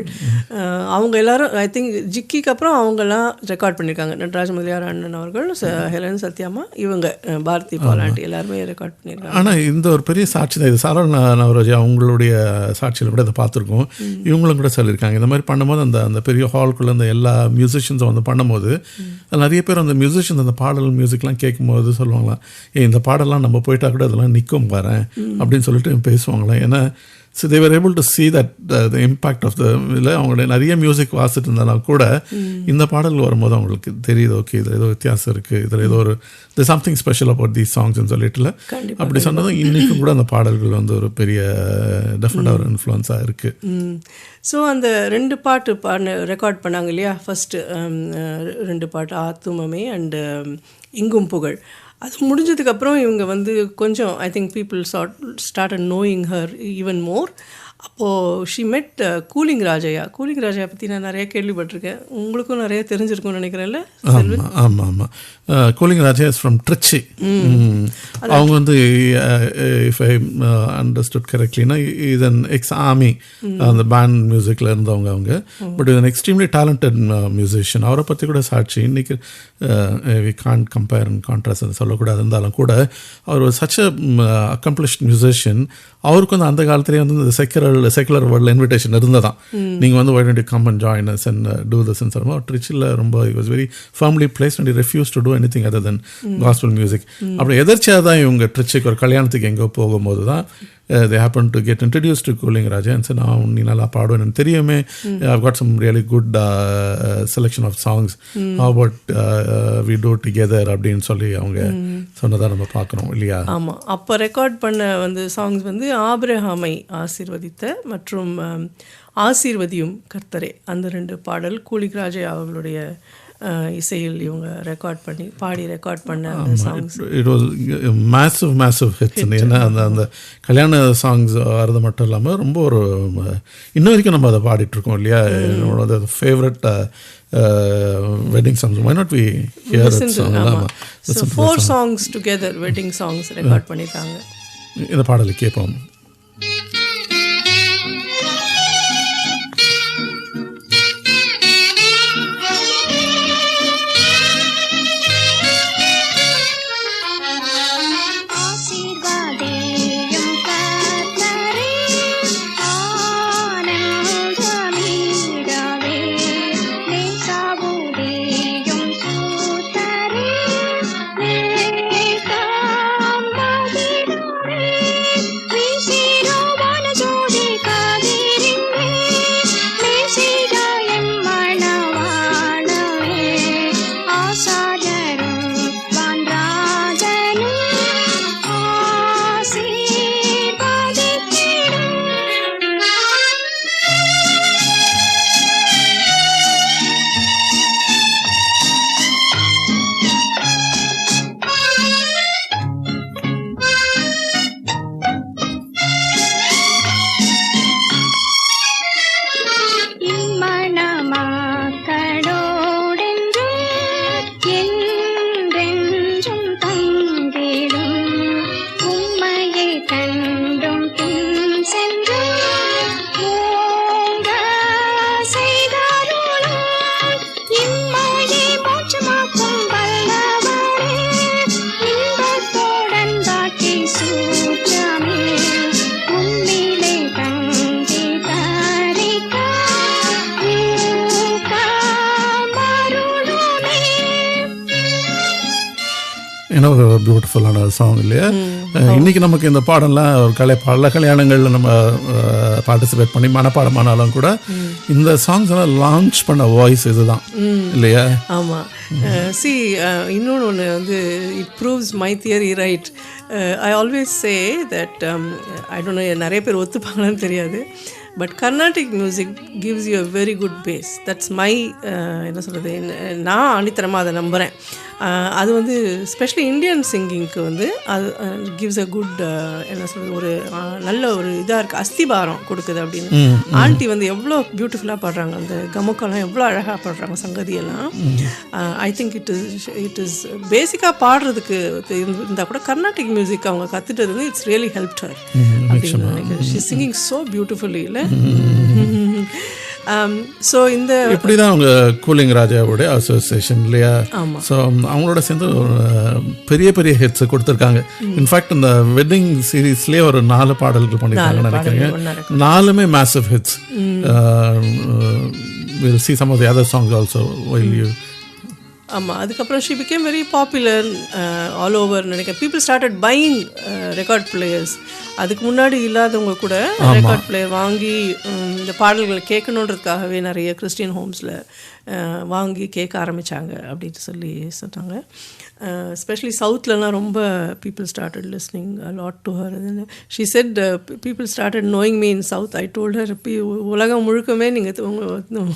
அவங்க எல்லாரும் ஐ திங்க் ஜிக்கிக்கு அப்புறம் அவங்கெல்லாம் ரெக்கார்ட் பண்ணியிருக்காங்க. நடராஜ முதலியார் அண்ணன் அவர்கள், ஹெலன் சத்யாமா, இவங்க பாரதி பாலாண்டி எல்லாருமே ரெக்கார்ட் பண்ணியிருக்காங்க. ஆனால் இந்த ஒரு பெரிய சாட்சி தான் இது. சாரல் நவரோஜி அவங்களுடைய சாட்சியில் கூட இதை பார்த்துருக்கோம். இவங்களும் கூட சொல்லியிருக்காங்க, இந்த மாதிரி பண்ணும்போது அந்த பெரிய ஹால்குள்ளே அந்த எல்லா மியூசிஷியன்ஸும் வந்து பண்ணும்போது நிறைய பேர் அந்த மியூசிஷியன்ஸ் அந்த பாடல் மியூசிக்லாம் கேட்கும்போது சொல்லுவாங்களாம், இந்த பாடலாம் நம்ம போயிட்டா கூட அதெல்லாம் நிற்கும் பாரு அப்படின்னு சொல்லிட்டு பேசுவாங்களாம். ஏன்னா so they were able to see that the impact of the இல்லை அவங்களுடைய நிறைய மியூசிக் வாசிட்டு இருந்தாலும் கூட இந்த பாடல் வரும்போது அவங்களுக்கு தெரியுது, ஓகே இதில் ஏதோ வித்தியாசம் இருக்குது, இதில் ஏதோ ஒரு சம்திங் ஸ்பெஷல் அபவுட் தீஸ் சாங்ஸ்ன்னு சொல்லிட்டுல அப்படி சொன்னதும் இன்றைக்கும் கூட அந்த பாடல்கள் வந்து ஒரு பெரிய டெஃபினட்டாக ஒரு இன்ஃப்ளூயன்ஸாக இருக்குது. ஸோ அந்த 2 பாட்டு ரெக்கார்ட் பண்ணாங்க இல்லையா, ஃபஸ்ட்டு 2 பாட்டு ஆத்துமமே அண்டு இங்கும் புகழ். அது முடிஞ்சதுக்கப்புறம் இவங்க வந்து கொஞ்சம் I think people started knowing her even more. அப்போது ஷி மெட் கூலிங் ராஜையா. கூலிங் ராஜையா பற்றி நான் நிறைய கேள்விப்பட்டிருக்கேன், உங்களுக்கும் நிறைய தெரிஞ்சிருக்கும்னு நினைக்கிறேன்ல செல்வன்? ஆமாம் ஆமாம், கூலிங் ராஜா இஸ் ஃப்ரம் ட்ரிச்சி. அவங்க வந்து இஃப் ஐ அண்டர்ஸ்டுட் கரெக்ட்லினா இஸ் அன் எக்ஸ் ஆர்மி, அந்த பேண்ட் மியூசிக்கில் இருந்தவங்க அவங்க. But is an extremely talented musician. அவரை பற்றி கூட சாட்சி இன்றைக்கி we can't compare and contrast சொல்லக்கூடாது, இருந்தாலும் கூட அவர் ஒரு சச் அக்கம்ப்ளிஷ்ட் மியூசிஷியன். அவருக்கு வந்து அந்த காலத்திலே வந்து இந்த செக்குலர் வேர்ல்டில் இன்விடேஷன் இருந்ததான், நீங்கள் வந்து why don't you come and join us and do this and சொல்லுவோம். ட்ரிச்சில் ரொம்ப he was very firmly placed and he refused to do anything other than gospel music. அப்படி எதர்ச்சியாக தான் இவங்க ட்ரிச்சிக்கு ஒரு கல்யாணத்துக்கு எங்கோ போகும்போது தான் they happened to get introduced to cooling Raja and said, நீ நல்லா பாடுவேன் எனக்கு தெரியுமே, I've got some really good selection of songs, how about we do together அப்படின்னு சொல்லி அவங்க சொன்னதாக நம்ம பார்க்குறோம் இல்லையா. ஆமாம், அப்போ ரெக்கார்ட் பண்ண வந்து சாங்ஸ் வந்து ஆபிரகாமை ஆசீர்வதித்த மற்றும் ஆசீர்வதியும் கர்த்தரே, அந்த 2 பாடல் கூலிங் ராஜா அவர்களுடைய இசையில் இவங்க ரெக்கார்ட் பண்ண அந்த songs. It was massive hits. ஏன்னா அந்த கல்யாண சாங்ஸ் வரது மட்டும் இல்லாமல் ரொம்ப ஒரு இன்ன வரைக்கும் நம்ம அதை பாடிட்டுருக்கோம் இல்லையா. என்னோட favourite wedding songs. Why not we hear that song? So 4 songs together, wedding songs record பண்ணிட்டாங்க. இந்த பாடலை கேட்போம். We உண்மையான ஒரு பியூட்டிஃபுல்லான சாங் இல்லையா? இன்னைக்கு நமக்கு இந்த பாடம்லாம் ஒரு பல கல்யாணங்களில் நம்ம பார்ட்டிசிபேட் பண்ணி மனப்பாடமானாலும் கூட இந்த சாங்ஸ் எல்லாம் லான்ச் பண்ண வாய்ஸ் இதுதான் இல்லையா? ஆமாம். இன்னொன்று ஒன்று வந்து it proves my theory right. I always say that I don't know நிறைய பேர் ஒத்துப்பாங்களான்னு தெரியாது, but Carnatic music gives you a very good base. That's my என்ன சொல்கிறது, நான் அடித்தரமாக அதை நம்புகிறேன். அது வந்து ஸ்பெஷலி இந்தியன் சிங்கிங்க்கு வந்து அது கிவ்ஸ் அ குட் என்ன சொல்கிறது, ஒரு நல்ல ஒரு இதாக இருக்குது, அஸ்திபாரம் கொடுக்குது அப்படின்னு. ஆண்டி வந்து எவ்வளோ பியூட்டிஃபுல்லாக பாடுறாங்க, அந்த கமுக்கெல்லாம் எவ்வளோ அழகாக பாடுறாங்க, சங்கதியெல்லாம். ஐ திங்க் இட் இஸ் பேசிக்காக பாடுறதுக்கு இருந்தால் கூட கர்நாடிக் மியூசிக் அவங்க கற்றுட்டது வந்து இட்ஸ் ரியலி ஹெல்ப்ட் ஹர் அப்படின்னு நினைக்கிறேன். ஷி சிங்கிங் ஸோ பியூட்டிஃபுல்லி இல்லை? ஸோ இந்த இப்படி தான் அவங்க கூலிங் ராஜாவோட அசோசியேஷன் இல்லையா? ஸோ அவங்களோட சேர்ந்து பெரிய பெரிய ஹிட்ஸ் கொடுத்துருக்காங்க. இன்ஃபேக்ட் இந்த வெட்டிங் சீரீஸ்லேயே ஒரு 4 பாடல்கள் பண்ணியிருக்காங்கன்னு நினைக்கிறேன். 4மே massive hits. we'll see some of the other songs also while you. ஆமாம். அதுக்கப்புறம் she became very popular all over நினைக்கிறேன். People started buying record players. அதுக்கு முன்னாடி இல்லாதவங்க கூட ரெக்கார்ட் பிளேயர் வாங்கி இந்த பாடல்களை கேட்கணுன்றதுக்காகவே நிறைய கிறிஸ்டியன் ஹோம்ஸில் வாங்கி கேட்க ஆரம்பித்தாங்க அப்படின்னு சொல்லி சொன்னாங்க. எஸ்பெஷலி சவுத்லலாம் ரொம்ப people started listening lot to her. She said people started knowing me in South. I told her, உலகம் முழுக்கமே நீங்கள்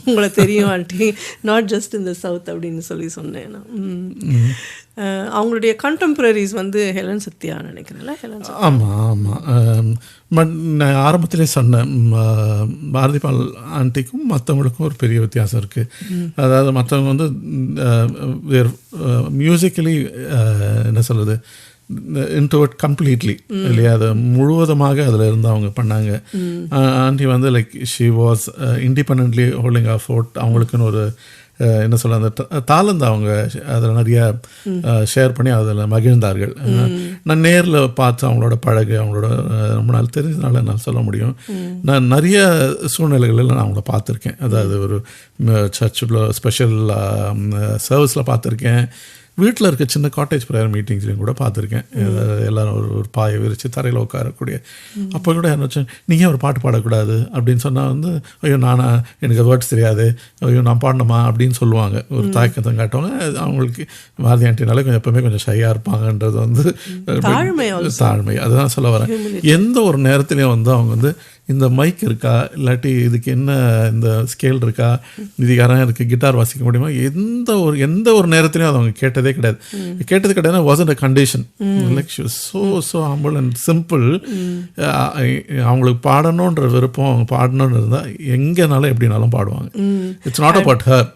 உங்களை தெரியும் ஆண்டி, நாட் ஜஸ்ட் இந்த சவுத் அப்படின்னு சொல்லி சொன்னேன் நான். அவங்களுடைய கண்டெம்பரரிஸ் வந்து ஹெலன் சத்யா நினைக்கிறேன்ல? ஹெலன் சத்யா. ஆமாம் ஆமாம். பட் நான் ஆரம்பத்திலே சொன்னேன், பாரதி பால் ஆண்டிக்கும் மற்றவங்களுக்கும் ஒரு பெரிய வித்தியாசம் இருக்குது. அதாவது மற்றவங்க வந்து மியூசிக்கலி என்ன சொல்கிறது, இன்ட்ரோவர்ட் கம்ப்ளீட்லி இல்லையா, அதை முழுவதுமாக அதில் இருந்து அவங்க பண்ணாங்க. ஆண்டி வந்து like she was independently holding a fort. அவங்களுக்குன்னு ஒரு என்ன சொல்ல, அந்த தாளந்து அவங்க அதில் நிறையா ஷேர் பண்ணி அதில் மகிழ்ந்தார்கள். நான் நேரில் பார்த்து அவங்களோட பழகு, அவங்களோட ரொம்ப நாள் தெரிஞ்சதுனால என்னால் சொல்ல முடியும். நான் நிறைய சூழ்நிலைகளில் நான் அவங்கள பார்த்துருக்கேன். அதாவது ஒரு சர்ச்சில் ஸ்பெஷல் சர்வீஸில் பார்த்துருக்கேன். வீட்டில் இருக்க சின்ன காட்டேஜ் ப்ரேயர் மீட்டிங்ஸ்லையும் கூட பார்த்துருக்கேன். எல்லோரும் ஒரு பாயை விரித்து தரையில் உட்காரக்கூடிய. அப்போ கூட என்ன, நீங்கள் ஒரு பாட்டு பாடக்கூடாது அப்படின்னு சொன்னால் வந்து, ஐயோ நானா, எனக்கு வேர்ட்ஸ் தெரியாது, ஐயோ நான் பாடணுமா அப்படின்னு சொல்லுவாங்க. ஒரு தாய்க்கத்தை காட்டுவாங்க. அவங்களுக்கு பாரதி ஆண்டினாலே கொஞ்சம் எப்போவுமே கொஞ்சம் ஷையாக இருப்பாங்கன்றது வந்து தாழ்மை. அதுதான் சொல்ல வரேன். எந்த ஒரு நேரத்துலையும் வந்து அவங்க வந்து இந்த மைக் இருக்கா, இல்லாட்டி இதுக்கு என்ன இந்த ஸ்கேல் இருக்கா, இதுக்கு யாரும் இருக்குது கிட்டார் வாசிக்க முடியுமா, எந்த ஒரு நேரத்துலையும் அது அவங்க கேட்டதே கிடையாது. Wasn't a condition. Like she was so humble and simple. அவங்களுக்கு பாடணுன்ற விருப்பம், அவங்க பாடணும்னு இருந்தால் எங்கேனாலும் எப்படினாலும் பாடுவாங்க. It's not about her.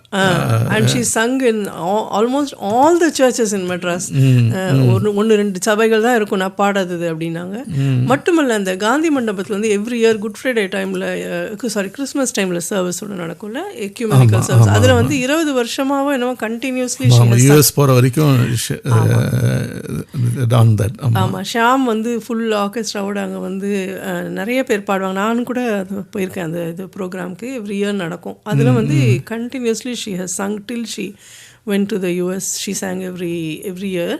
And she sung in almost all the churches in Madras. 1-2 சபைகள் தான் இருக்கும் நான் பாடாதது அப்படின்னாங்க. மட்டுமல்ல, அந்த காந்தி மண்டபத்தில் வந்து எவ்ரி இயர் குட் ஃப்ரைடே டைமில், கிறிஸ்மஸ் டைமில் சர்வீஸ் ஒன்று நடக்கும்ல, எக்யூமெனிக்கல் சர்வீஸ். அதில் வந்து 20 வருஷமாவோ என்னவோ கண்டினியூஸ்லி யூஎஸ் போகிற வரைக்கும். ஆமாம், ஷாம் வந்து ஃபுல் ஆர்கெஸ்ட்ராவோட அங்கே வந்து நிறைய பேர் பாடுவாங்க. நானும் கூட போயிருக்கேன் அந்த இது ப்ரோக்ராமுக்கு. எவ்ரி இயர் நடக்கும். அதில் வந்து continuously she has sung till she went to the US. She sang every year.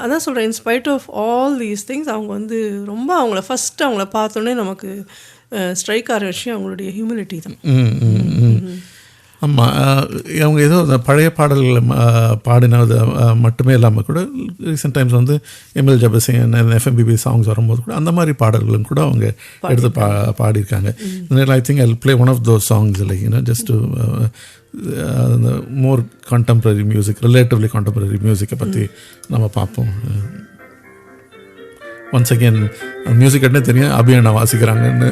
அதான் சொல்கிறேன், in spite of all these things, அவங்க வந்து ரொம்ப அவங்கள ஃபஸ்ட்டு அவங்கள பார்த்தோன்னே நமக்கு ஸ்ட்ரைக் ஆகிற விஷயம் அவங்களுடைய ஹியூமிலிட்டி தான். ஆமாம், அவங்க ஏதோ அந்த பழைய பாடல்களை பாடினது மட்டுமே இல்லாமல் கூட ரீசெண்ட் டைம்ஸ் வந்து எம்எல் ஜபசிங் எஃப்எம்பிபி சாங்ஸ் வரும்போது கூட அந்த மாதிரி பாடல்களும் கூட அவங்க எடுத்து பாடியிருக்காங்க. I think I play one of those songs like just அந்த more contemporary music, relatively contemporary மியூசிக்கை பற்றி நம்ம பார்ப்போம். ஒன்ஸ் அகேன் மியூசிக் என்ன தெரியும், அபியண்ணா வாசிக்கிறாங்கன்னு.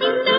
இந்த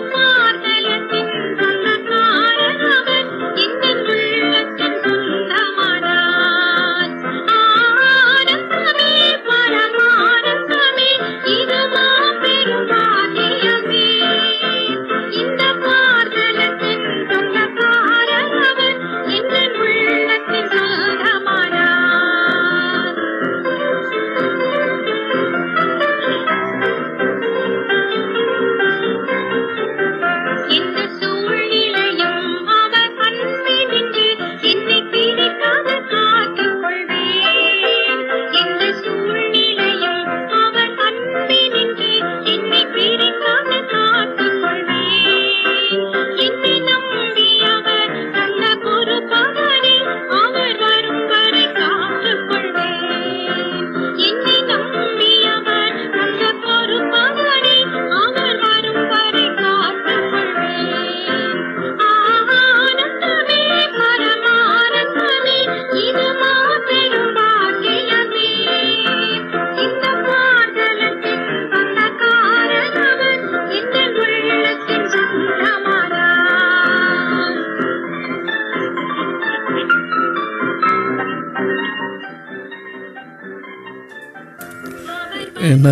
என்ன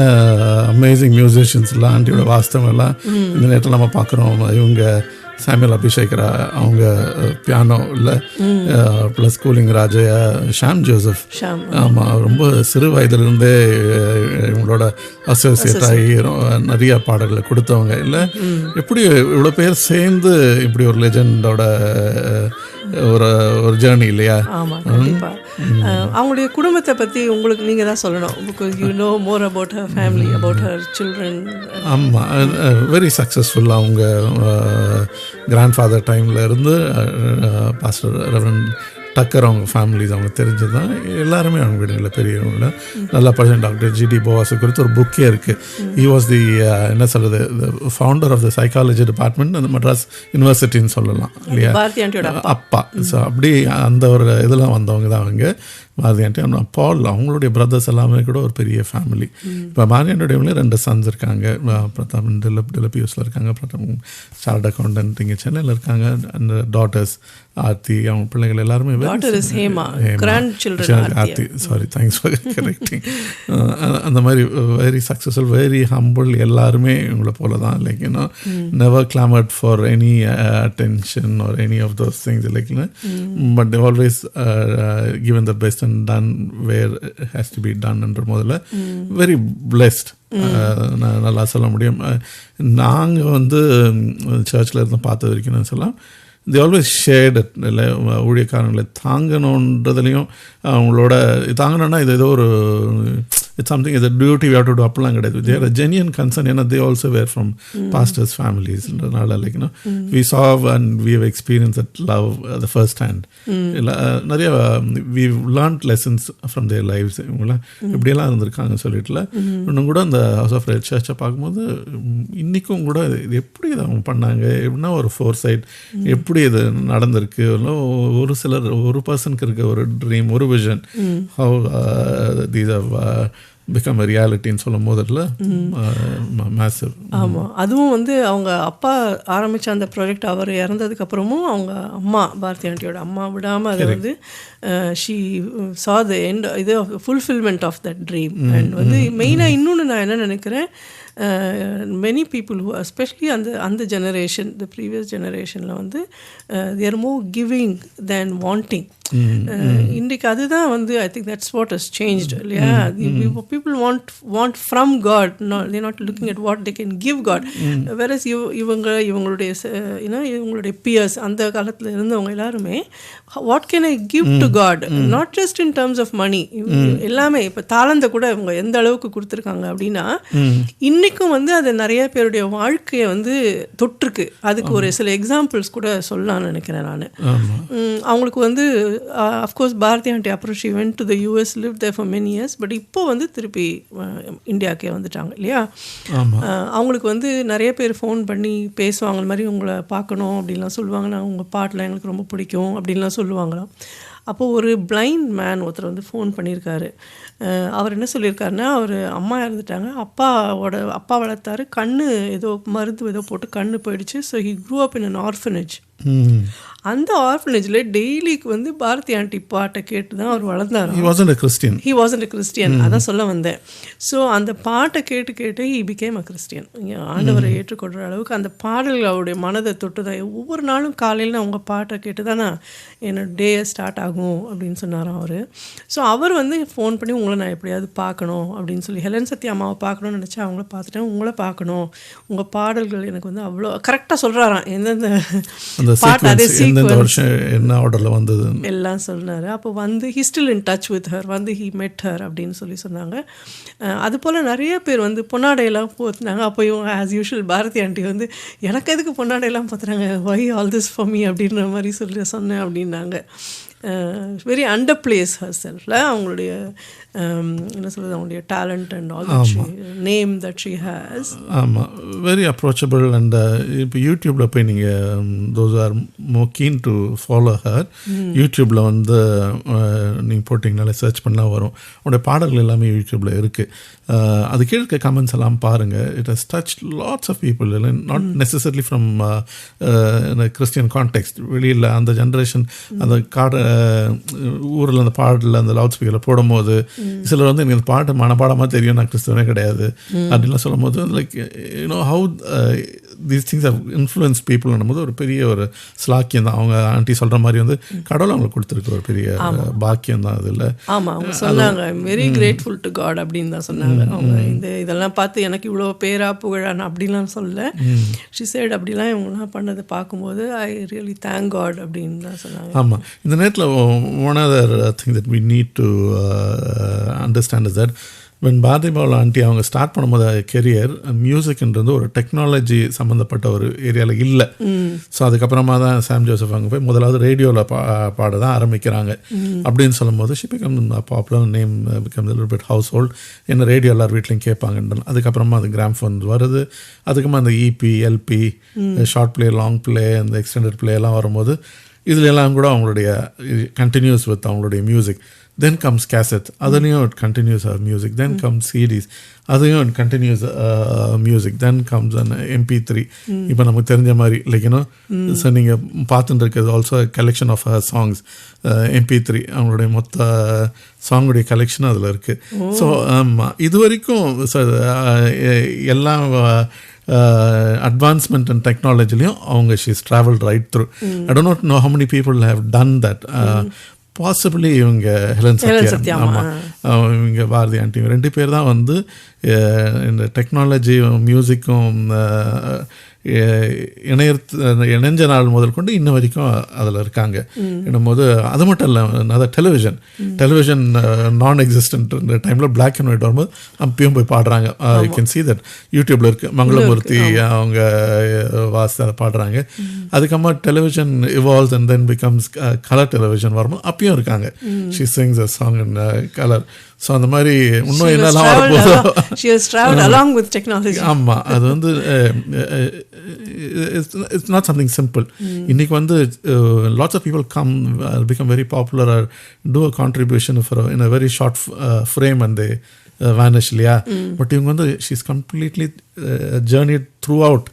அமேசிங் மியூசிஷியன்ஸ்லாம் ஆண்டியோட வாஸ்தவம் எல்லாம் இந்த நேரத்தில் நம்ம பார்க்குறோம். இவங்க சாமியல் அபிஷேக்ரா அவங்க பியானோ இல்லை ப்ளஸ் கூலிங் ராஜையா ஷாம் ஜோசப். ஆமாம், ரொம்ப சிறு வயதிலிருந்தே இவங்களோட அசோசியேட் ஆகி நிறைய பாடல்களை கொடுத்தவங்க. இல்லை எப்படி இவ்வளோ பேர் சேர்ந்து இப்படி ஒரு லெஜண்டோட ஒரு ஜேர்னி இல்லையா? ஆமாம், கண்டிப்பாக. அவங்களுடைய குடும்பத்தை பற்றி உங்களுக்கு நீங்கள் தான் சொல்லணும். Because you know more about her family, about her children. ஆமாம், வெரி சக்ஸஸ்ஃபுல். அவங்க கிராண்ட்ஃபாதர் டைமில் இருந்து பாஸ்டர் ரெவரண்ட் டக்கர் அவங்க ஃபேமிலிஸ் அவங்க தெரிஞ்சது தான். எல்லாருமே அவங்க வீடுகளில் பெரியவங்கள நல்லா படிச்ச டாக்டர் ஜிடி போவாஸை குறித்து ஒரு புக்கே இருக்குது. ஹி வாஸ் தி என்ன சொல்கிறது, founder of the psychology department அந்த மெட்ராஸ் யூனிவர்சிட்டின்னு சொல்லலாம் இல்லையா, அப்பா. ஸோ அப்படி அந்த ஒரு இதெல்லாம் வந்தவங்க தான் அவங்க பாரதி ஆண்டி. பால் அவங்களுடைய பிரதர்ஸ் எல்லாமே கூட ஒரு பெரிய ஃபேமிலி. இப்போ பாரதி ஆண்டியோடைய 2 சன்ஸ் இருக்காங்க. பிரதாப் டெலபியூஸில் இருக்காங்க, பிரதாப் சார்ட் அக்கௌண்டன்ட் இங்கே சென்னையில் இருக்காங்க. அந்த டாட்டர்ஸ் ஆர்த்தி, அவங்க பிள்ளைகள் எல்லாருமே Aarthi, sorry, thanks for correcting. அந்த மாதிரி வெரி சக்ஸஸ்ஃபுல், வெரி ஹம்பிள். எல்லாருமே இவங்களை போல தான். Like you know never clamoured for any attention or any of those things. Like but they always given the best and done where it has to be done என்ற முதல்ல very blessed நல்லா சொல்ல முடியும். நாங்கள் வந்து சர்ச்சில் இருந்து பார்த்த வரைக்கும் நான் சொல்லலாம், they always shared it. இல்லை ஊழியக்காரங்களை தாங்கணுன்றதுலையும் அவங்களோட தாங்கணுன்னா இது ஏதோ ஒரு it's something is a duty we have to do அப்படிலாம் கிடையாது. They are a genuine concern. ஏன்னா they also were from pastors ஃபேமிலிஸ்ன்றதுனால like you know we saw and we have experience that love the first hand. இல்லை நிறைய we learnt lessons from their lifes. இவங்களாம் இப்படியெல்லாம் இருந்திருக்காங்க சொல்லிட்டுல. இன்னும் கூட அந்த ஹவுஸ் ஆஃப் ரெட் சர்ச்சை பார்க்கும்போது இன்றைக்கும் கூட இது எப்படி இதை அவங்க பண்ணாங்க, எப்படின்னா ஒரு ஃபோர் சைட் எப்படி இது நடந்திருக்கு. ஒரு சிலர் ஒரு பர்சனுக்கு இருக்க ஒரு ட்ரீம், ஒரு vision, how these have become a ரியாலிட்டின்னு சொல்லும் போதில் மேசிவ். ஆமாம், அதுவும் வந்து அவங்க அப்பா ஆரம்பித்த அந்த ப்ராஜெக்ட் அவர் இறந்ததுக்கப்புறமும் அவங்க அம்மா பாரதி ஆண்டியோட அம்மா விடாமல் அதை வந்து ஷீ சா த எண்ட் இது fulfilment of that dream. And வந்து மெயினாக இன்னொன்று நான் என்ன நினைக்கிறேன், many people who especially அந்த ஜெனரேஷன், the previous generationல வந்து they are more giving than wanting. இன்றைக்கு அதுதான் வந்து I think that's what has changed. இல்லையா, people want from God, they're not looking at what they can give God. Whereas இவங்களுடைய இவங்களுடைய peers அந்த காலத்தில் இருந்தவங்க எல்லாருமே what can I give to God, not just in terms of money. எல்லாமே இப்போ தாளந்தை கூட இவங்க எந்த அளவுக்கு கொடுத்துருக்காங்க அப்படின்னா இன்றைக்கும் வந்து அது நிறைய பேருடைய வாழ்க்கையை வந்து தொற்றுக்கு. அதுக்கு ஒரு சில எக்ஸாம்பிள்ஸ் கூட சொல்லலாம்னு நினைக்கிறேன் நான். அவங்களுக்கு வந்து அஃப்கோர்ஸ் பாரதி ஆண்டி அப்புறம் she went to the US, live there for many years. But இப்போ வந்து திருப்பி இந்தியாவுக்கே வந்துட்டாங்க இல்லையா. அவங்களுக்கு வந்து நிறைய பேர் ஃபோன் பண்ணி பேசுவாங்க, இந்த மாதிரி உங்களை பார்க்கணும் அப்படின்லாம் சொல்லுவாங்க. நான் உங்கள் பாட்டில் எங்களுக்கு ரொம்ப பிடிக்கும் அப்படின்லாம் சொல்லுவாங்களாம். அப்போது ஒரு பிளைண்ட் மேன் ஒருத்தர் வந்து ஃபோன் பண்ணியிருக்காரு. அவர் என்ன சொல்லியிருக்காருன்னா, அவர் அம்மா இறந்துட்டாங்க, அப்பா வளர்த்தாரு, கண்ணு ஏதோ மருந்து ஏதோ போட்டு கண்ணு போயிடுச்சு. So he grew up in an orphanage. அந்த ஆர்ஃபனேஜில் டெய்லிக்கு வந்து பாரதி ஆண்டி பாட்டை கேட்டு தான் அவர் வளர்ந்தார். He wasn't a Christian. அதான் சொல்ல வந்தேன். ஸோ அந்த பாட்டை கேட்டு he became a Christian. ஆண்டவரை ஏற்றுக்கொள்கிற அளவுக்கு அந்த பாடல்கள் அவருடைய மனதை தொட்டு தான். ஒவ்வொரு நாளும் காலையில் அவங்க பாட்டை கேட்டு தான் என்னோட டே ஸ்டார்ட் ஆகும் அப்படின்னு சொன்னாராம் அவர். ஸோ அவர் வந்து ஃபோன் பண்ணி உங்களை நான் எப்படியாவது பார்க்கணும் அப்படின்னு சொல்லி, ஹெலன் சத்யா அம்மாவை பார்க்கணும்னு நினச்சா அவங்கள பார்த்துட்டேன், உங்களை பார்க்கணும், உங்கள் பாடல்கள் எனக்கு வந்து அவ்வளோ கரெக்டாக சொல்கிறாராம். எந்தெந்த பாட்டு அதே என்ன ஆர்டரில் வந்தது எல்லாம் சொன்னார். அப்போ வந்து he still in touch with her, வந்து ஹி மெட் ஹர் அப்படின்னு சொல்லி சொன்னாங்க. அதுபோல் நிறைய பேர் வந்து பொன்னாடையெல்லாம் போத்துனாங்க. அப்போ இவங்க ஆஸ் யூஷுவல் பாரதி ஆண்டி வந்து எனக்கு எதுக்கு பொன்னாடையெல்லாம் போத்துறாங்க, why all this for me அப்படின்ற மாதிரி சொன்னேன் அப்படின்னாங்க. வெரி அண்டர் பிளேஸ் ஹர் செல்ஃபில் அவங்களுடைய என்ன சொல்கிறது, அவங்களுடைய talent and all name that she has. ஆமாம், வெரி அப்ரோச்சபிள். அண்ட் இப்போ யூடியூப்பில் போய் நீங்கள் those are more keen to follow her. யூடியூப்பில் வந்து நீங்கள் போட்டிங்கனாலே சர்ச் பண்ணால் வரும். உங்களுடைய பாடல்கள் எல்லாமே யூடியூப்பில் இருக்குது. அது கீழே இருக்க கமெண்ட்ஸ் எல்லாம் பாருங்கள். It has touch lots of people, not necessarily from Christian context. வெளியில் அந்த ஜென்ரேஷன் அந்த ஊரில் அந்த பாடலில் அந்த லவுட் ஸ்பீக்கரில் போடும்போது சிலர் வந்து எனக்கு பாட்டு மனப்பாடமாக தெரியும், நான் கிறிஸ்தவனே கிடையாது அப்படின்லாம் சொல்லும் போது like you know how these things how influence பீப்புள்னும் போது ஒரு பெரிய ஒரு ஸ்லாக்கியம் தான். அவங்க ஆண்டி சொல்கிற மாதிரி வந்து கடவுள் அவங்களுக்கு கொடுத்துருக்கு ஒரு பெரிய பாக்கியம் தான். அதில் ஆமாம், அவங்க சொன்னாங்க I am very grateful to God அப்படின்னு தான் சொன்னாங்க. அவங்க இதெல்லாம் பார்த்து எனக்கு இவ்வளோ பேரா புகழான அப்படிலாம் சொல்ல, ஷி சேட் அப்படிலாம் இவங்கலாம் பண்ணதை பார்க்கும்போது ஐ ரியலி தேங்க் காட் அப்படின்னு தான் சொன்னாங்க. ஆமாம், இந்த நேரத்தில் one other thing that we need to understand is that when Bharathi Bala aunty அவங்க ஸ்டார்ட் பண்ணும்போது கெரியர் மியூசிக்ன்றது ஒரு டெக்னாலஜி சம்மந்தப்பட்ட ஒரு ஏரியாவில் இல்லை. ஸோ அதுக்கப்புறமா தான் சாம் ஜோசப் அங்கே போய் முதலாவது ரேடியோவில் பாட தான் ஆரம்பிக்கிறாங்க. அப்படின்னு சொல்லும் போது she become popular name become little bit house hold radio எல்லார் வீட்லையும் கேட்பாங்கன்ற. அதுக்கப்புறமா அது கிராம்ஃபோன் வருது. அதுக்கப்புறமா அந்த EP LP short play long play அந்த எக்ஸ்டெண்டட் பிளே எல்லாம் வரும்போது இதில் எல்லாம் கூட அவங்களுடைய கண்டினியூஸ் வித் அவங்களுடைய மியூசிக். Then comes cassette, அதுலேயும் it continues our music. Then comes CDs, அதுலேயும் it continues music. Then comes an MP3. இப்போ நமக்கு தெரிஞ்ச மாதிரி லைக் யூனோ ஸோ நீங்கள் பார்த்துட்டு இருக்கிறது also collection of songs. MP3 அவங்களுடைய மொத்த சாங்குடைய கலெக்ஷன் அதில் இருக்குது. ஸோ இது வரைக்கும் எல்லா advancement in technologyலையும் அவங்க she's traveled right through. I do not know how many people have done that. Possibly இவங்க ஹெலன் சத்யா, ஆமாம், இவங்க பாரதி ஆண்டி, ரெண்டு பேர் தான் வந்து இந்த டெக்னாலஜி மியூசிக்கும் இணைஞ்ச நாள் முதல் கொண்டு இன்ன வரைக்கும் அதில் இருக்காங்க. என்னும்போது அது மட்டும் இல்லை, அதாவது டெலிவிஷன் நான் எக்ஸிஸ்டன்ட் டைமில் பிளாக் அண்ட் ஒயிட் வரும்போது அப்பயும் போய் பாடுறாங்க. யூ கேன் see that யூடியூப்பில் இருக்குது. மங்களமூர்த்தி அவங்க வாசி அதை பாடுறாங்க. அதுக்கப்புறமா television evolves and then becomes colour television வரும்போது அப்பயும் இருக்காங்க. She sings a song in colour. So அந்த மாதிரி இன்னும் என்னெல்லாம் வரப்போகுது. ஆமாம், அது வந்து it's not something simple. இன்னைக்கு வந்து lots of people become very popular or do a contribution in a very short frame and they vanish இல்லையா. பட் இவங்க வந்து she's completely journeyed throughout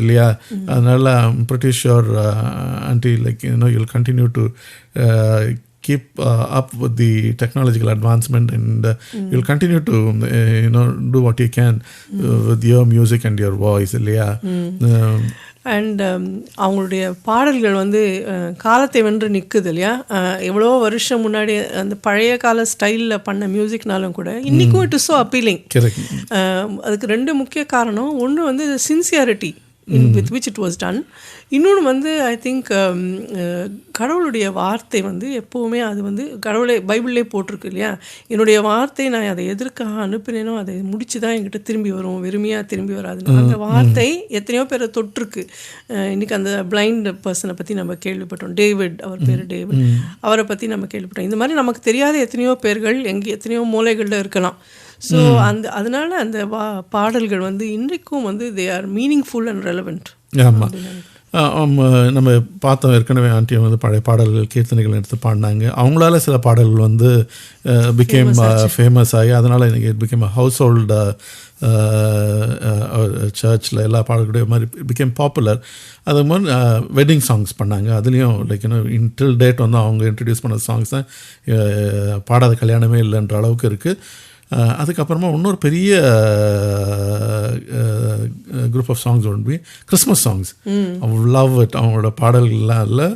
இல்லையா. அதனால I'm pretty sure auntie like you'll continue to keep up with the technological advancement and you'll continue to do what you can with your music and your voice இல்லையா. And அவங்களுடைய பாடல்கள் வந்து காலத்தை வென்று நிற்குது இல்லையா. எவ்வளோ வருஷம் முன்னாடி அந்த பழைய கால ஸ்டைலில் பண்ண மியூசிக்னாலும் கூட இன்றைக்கும் இட் இஸ் ஸோ அப்பீலிங். அதுக்கு ரெண்டு முக்கிய காரணம். ஒன்று வந்து sincerity with which it was done. இன்னொன்று வந்து ஐ திங்க் கடவுளுடைய வார்த்தை வந்து எப்போவுமே அது வந்து கடவுளை பைபிள்லே போட்டிருக்கு இல்லையா. என்னுடைய வார்த்தை நான் அதை எதற்காக அனுப்பினேனோ அதை முடிச்சு தான் என்கிட்ட திரும்பி வரும், வெறுமையாக திரும்பி வராது. அந்த வார்த்தை எத்தனையோ பேரை தொட்டிருக்கு. இன்றைக்கி அந்த பிளைண்ட் பர்சனை பற்றி நம்ம கேள்விப்பட்டோம், டேவிட், அவர் பேர் டேவிட், அவரை பற்றி நம்ம கேள்விப்பட்டோம். இந்த மாதிரி நமக்கு தெரியாத எத்தனையோ பேர்கள் எத்தனையோ மூலைகளில் இருக்கலாம். ஸோ அதனால அந்த பாடல்கள் வந்து இன்றைக்கும் வந்து they are meaningful and relevant. ஆமாம், நம்ம பார்த்தோம் ஏற்கனவே ஆண்டி வந்து பழைய பாடல்கள் கீர்த்தனைகள் எடுத்து பாடினாங்க. அவங்களால சில பாடல்கள் வந்து பிகேம் ஃபேமஸ் ஆகி அதனால் எனக்கு இட் பிகேம் ஹவுஸ் ஹோல்டு சர்ச்சில் எல்லா பாடல்களுடைய மாதிரி பிகேம் பாப்புலர். அது மாதிரி வெட்டிங் சாங்ஸ் பண்ணாங்க. அதுலேயும் லைக் டில் டேட் வந்து அவங்க இன்ட்ரடியூஸ் பண்ண சாங்ஸ் தான் பாடாத கல்யாணமே இல்லைன்ற அளவுக்கு இருக்குது. அதுக்கப்புறமா இன்னொரு பெரிய group of songs one be Christmas songs. Love it அவங்களோட பாடல்கள்லாம் இல்லை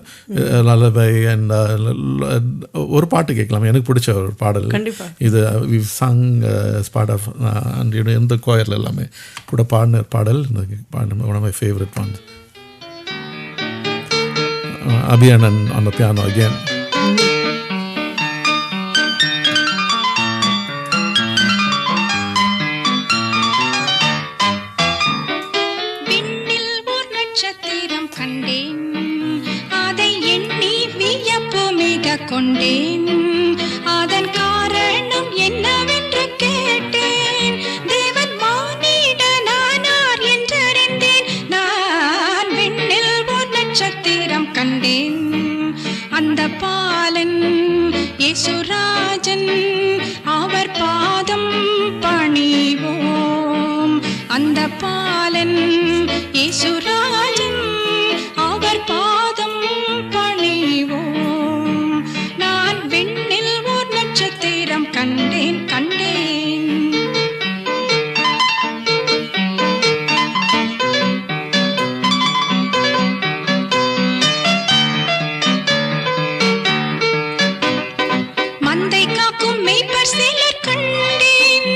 லல்லபை அண்ட் ஒரு பாட்டு கேட்கலாம், எனக்கு பிடிச்ச ஒரு பாடல் இது. We song part of and எந்த கோயரில் எல்லாமே கூட பாடின பாடல் இந்த one of my favourite ones. அபியானன் ஆன் த பியானோ அகேன். கொண்டேன் அதன் காரணம் என்னவென்று கேட்டேன். தேவன் மானிடனானார் என்றறிந்தேன். நான் விண்ணில் ஒரு நட்சத்திரம் கண்டேன். அந்த பாலன் இயேசுராஜன், அவர் பாதம் பணிவோம். அந்த பாலன் இயேசுராஜன், அவர் பாதம் பணிவோம். நான் விண்ணில் ஓர் நட்சத்திரம் கண்டேன் கண்டேன். மந்தை காக்கும் மேய்ப்பர் சிலர் கண்டேன்,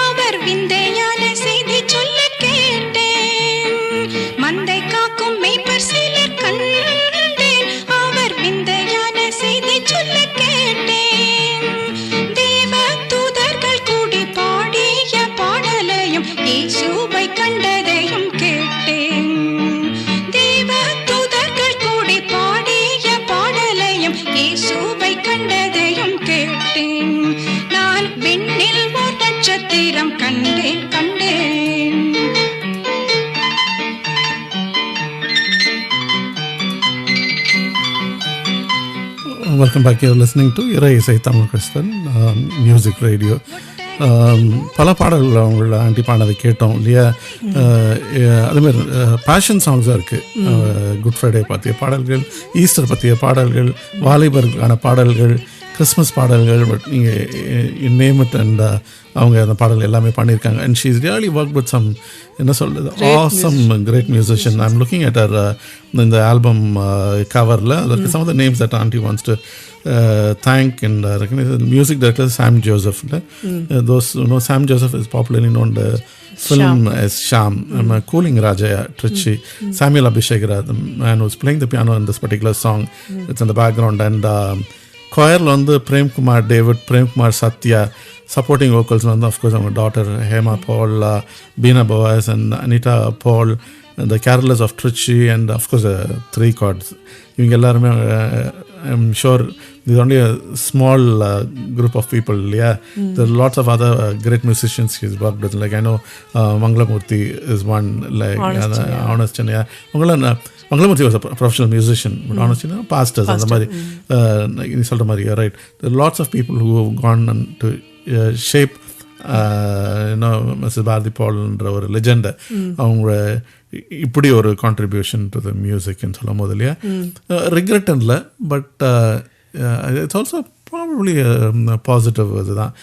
அவர் விந்தையான செய்தி சொல்ல கேட்டேன். மந்தை காக்கும் மேய்ப்பர் சிலர் கண்டேன், அவர் விந்தையான செய்தி சொல்ல கேட்டேன். தேவ தூதர்கள் கூடி பாடிய பாடலையும் இயேசுவை கண்டதையும் கேட்டேன். தேவ தூதர்கள் கூடி பாடிய பாடலையும் இயேசுவை கண்டதையும் கேட்டேன். நான் விண்ணில் ஓர் நட்சத்திரம் கண்டேன் கண்டேன். Welcome back. You're listening to ISAI Tamil Christian Music Radio. பல பாடல்கள் அவங்கள ஆண்டி பாடினதை கேட்டோம் இல்லையா. அதுமாதிரி பேஷன் சாங்ஸாக இருக்குது. குட் ஃப்ரைடே பற்றிய பாடல்கள், ஈஸ்டர் பற்றிய பாடல்கள், வாலிபருக்கான பாடல்கள், கிறிஸ்மஸ் பாடல்கள். பட் நீங்கள் நேம் இட் அண்ட் அவங்க அந்த பாடல்கள் எல்லாமே பண்ணியிருக்காங்க. And she is really work with some, என்ன சொல்கிறது, awesome great musician. I am looking at her இந்த ஆல்பம் கவரில். அதற்கு some of the names that aunty wants to thank and recognize. Music director Sam Joseph. Those who know Sam Joseph is popularly known the film as Sham. Cooling Raja Trichy. Samuel Abhishekara, the man who's playing the piano in this particular song. It's in the background. And choir on the Prem Kumar David, Prem Kumar Satya. Supporting vocals on, of course, our daughter Hema Paul, Beena Boaz and Anita Paul. The carolers of Trichy, and of course three chords. இவங்க எல்லாருமே I'm sure there's only a small group of people. Yeah, there are lots of other great musicians he's worked with. Like I know Mangalamurthy is one. Like Honest Chennaiya. Mangalamurthy was a professional musician, but Honest Chennaiya pastors and the mari. You சொல்ற மாதிரி, you're right. There are lots of people who have gone on to shape Mrs Bharathi பால்ன்ற ஒரு லெஜெண்டை அவங்க இப்படி ஒரு contribution to the மியூசிக்னு சொல்லும் போது இல்லையா. ரிக்ரெட் இல்லை, but it's also probably positive. இதுதான்,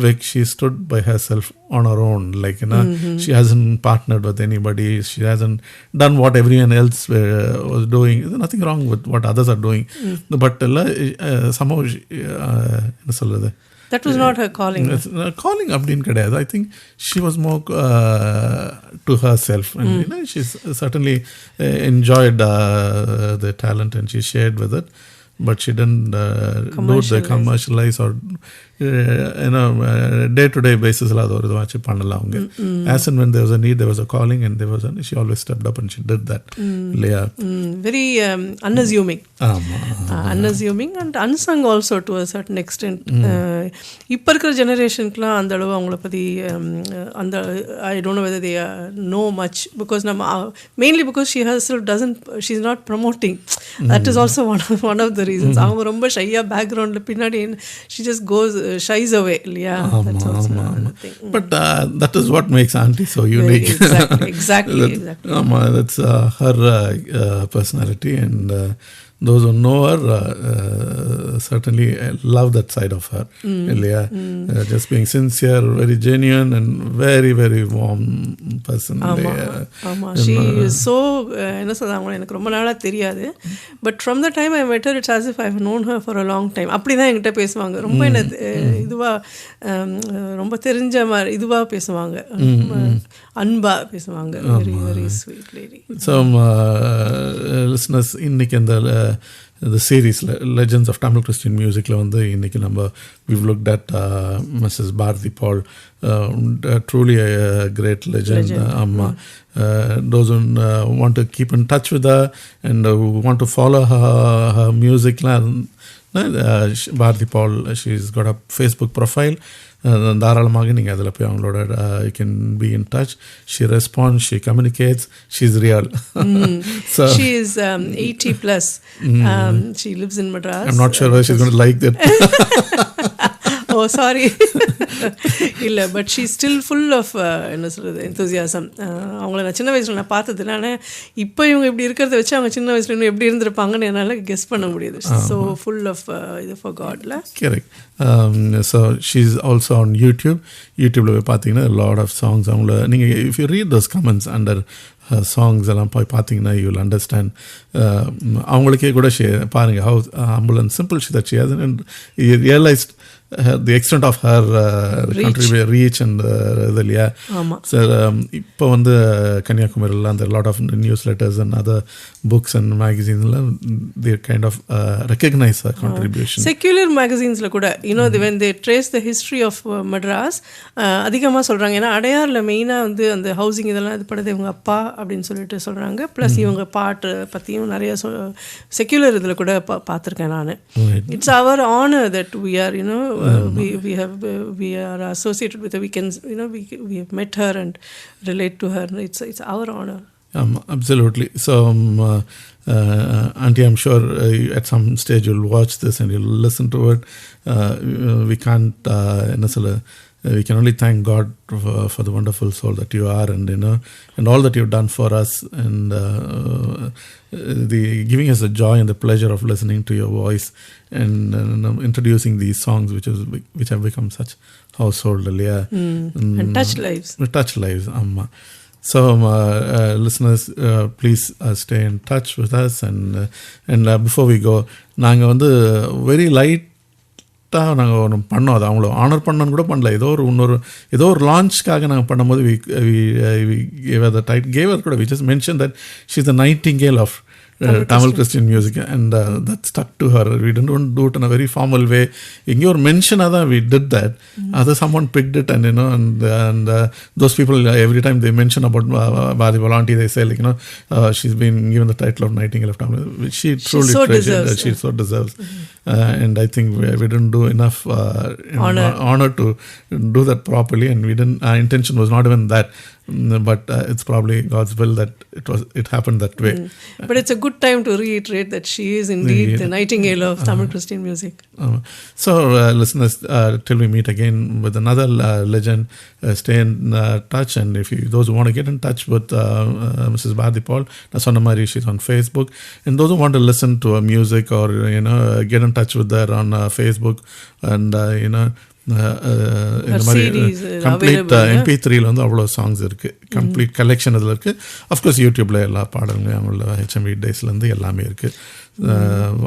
like she stood by herself on her own. Like she hasn't partnered with anybody. She hasn't done what everyone else was doing. இது nothing wrong with what others are doing. But இல்லை சம்பவ என்ன சொல்கிறது, that was not her calling. Calling அப்படினு கிடையாது. I think she was more to herself, and she's certainly enjoyed the talent and she shared with it, but she didn't do the commercialize or day to day basis la oru vachu pannala avanga. As and when there was a need, there was a calling, and there was she always stepped up and she did that. Very unassuming. Unassuming and unsung also to a certain extent. இப்ப இருக்கிற ஜெனரேஷனுக்குலாம் அந்த அளவு அவங்கள பற்றி அந்த I don't know whether they know much, because mainly because she herself she's not promoting. That is also one of the reasons. அவங்க ரொம்ப ஷையா பேக்ரவுண்ட்ல பின்னாடி she just shies away. Yeah, that's also another thing. But that is what makes Auntie so unique. Exactly. That's her personality, and those who know her certainly love that side of her. Just being sincere, very genuine, and very very warm person. She is so என்ன சொல்றாங்க, எனக்கு ரொம்ப நாளா தெரியாது, but from the time I met her, it's as if I've known her for a long time. அப்படிதான் என்கிட்ட பேசுவாங்க. ரொம்ப என்ன இதுவா ரொம்ப தெரிஞ்ச மாதிரி இதுவா பேசுவாங்க, அன்பா பேசுவாங்க. Very very sweet lady. So listeners, இன்னைக்கு the series Legends of Tamil Christian Music la vandu இன்னைக்கு நம்ம we've looked at Mrs. Bharati Paul, truly a great legend. Those who want to keep in touch with her and who want to follow her music, Bharati Paul, she's got a Facebook profile, தாராளமாக நீங்கள் அதில் போய் அவங்களோட you can be in touch. She responds, she communicates, she's real. So she is 80 plus. She lives in Madras. I'm not sure whether she's going to like that. Oh, sorry. இல்லை, but she still full of என்ன சொல்கிறது enthusiasm. அவங்கள நான் சின்ன வயசில் நான் பார்த்தது, நான் இப்போ இவங்க இப்படி இருக்கிறத வச்சு அவங்க சின்ன வயசுல இன்னும் எப்படி இருந்திருப்பாங்கன்னு என்னால் கெஸ் பண்ண முடியுது. ஸோ ஃபுல் ஆஃப் இது ஃபார் காட்ல. Correct. So she is also on யூடியூப்பில் போய் பார்த்தீங்கன்னா லாட் ஆஃப் சாங்ஸ் அவங்கள நீங்கள் if you read those comments under songs எல்லாம் போய் பார்த்தீங்கன்னா யூ வில் அண்டர்ஸ்டாண்ட். அவங்களுக்கே கூட பாருங்கள் how humble and simple she that she hasn't realised the extent of her reach and இது இல்லையா. ஸோ இப்போ வந்து கன்னியாகுமரியில் அந்த lot of newsletters and other books and மேகசின்ஸ்லாம் they kind of recognize her contribution. Secular மேகசின்ஸில் கூட when they trace the history of Madras அதிகமாக சொல்கிறாங்க. ஏன்னா அடையாரில் மெயினாக வந்து அந்த ஹவுசிங் இதெல்லாம் இது படுது இவங்க அப்பா அப்படின்னு சொல்லிட்டு சொல்கிறாங்க. ப்ளஸ் இவங்க பாட்டு பற்றியும் நிறைய செக்யூலர் இதில் கூட பார்த்துருக்கேன் நான். It's our honour that we are we are associated with her. We can we have met her and relate to her. It's our honor. Absolutely. So Auntie, I'm sure at some stage you'll watch this and you'll listen to it. We can't we can only thank God for the wonderful soul that you are, and and all that you've done for us, and the giving us the joy and the pleasure of listening to your voice and introducing these songs which have become such household and touch lives. So listeners, please stay in touch with us, and before we go, நாங்கள் வந்து very light நாங்கள் ஒன்று பண்ணோம். அது அவங்கள honour பண்ணோன்னு கூட பண்ணல. ஏதோ ஒரு லான்ச்காக நாங்கள் பண்ணும்போது கூட we just mentioned that she's the nightingale of Tamil Christian music, and that stuck to her. We didn't do it in a very formal way. எங்கேயோ ஒரு மென்ஷனாக தான் we did that. Someone picked it, and and those people, every time they mention about Bharati Volante, they say she's been given the title of Nightingale of Tamil, which she truly treasured. She so deserves. And I think we didn't do enough honor to do that properly, and our intention was not even that, but it's probably God's will that it happened that way. But it's a good time to reiterate that she is indeed the nightingale of Tamil Christian music. So listeners, till we meet again with another legend, stay in touch, and if those who want to get in touch with Mrs. Bharati Paul, Nasonamari, she's on Facebook, and those who want to listen to her music or get in touch with her on Facebook, and இந்த மாதிரி complete MP3ல வந்து அவ்வளோ songs இருக்குது. Complete collection அதில் இருக்குது. Of course யூடியூப்பில் எல்லா பாடல்களும் அவங்களோட HMV டேஸ்லேருந்து எல்லாமே இருக்குது.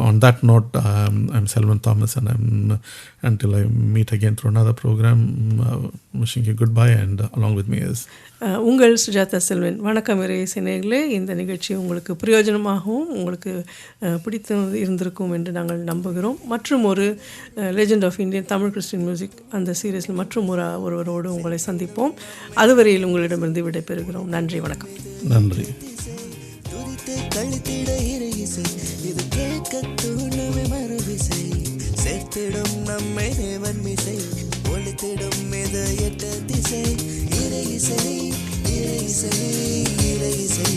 On that note, I'm Selwyn Thomas, and until I meet again through another program, wishing you goodbye, and along with me is உங்கள் சுஜாதா செல்வன். வணக்கம் நேயர்களே. இந்த நிகழ்ச்சி உங்களுக்கு பிரயோஜனமாகவும் உங்களுக்கு பிடித்து இருந்திருக்கும் என்று நாங்கள் நம்புகிறோம். மற்றும் ஒரு legend of Indian Tamil Christian music அந்த சீரீஸில் மற்றும் ஒருவரோடு உங்களை சந்திப்போம். அதுவரையில் உங்களிடமிருந்து விடைபெறுகிறோம். நன்றி, வணக்கம். நன்றி. இது கேட்க தூணமே மறுவிசை சேர்த்திடும் நம்மை தேவன் மிசை ஒளித்திடும் இதயத்த திசை இறை இசை இறை இசை இறை இசை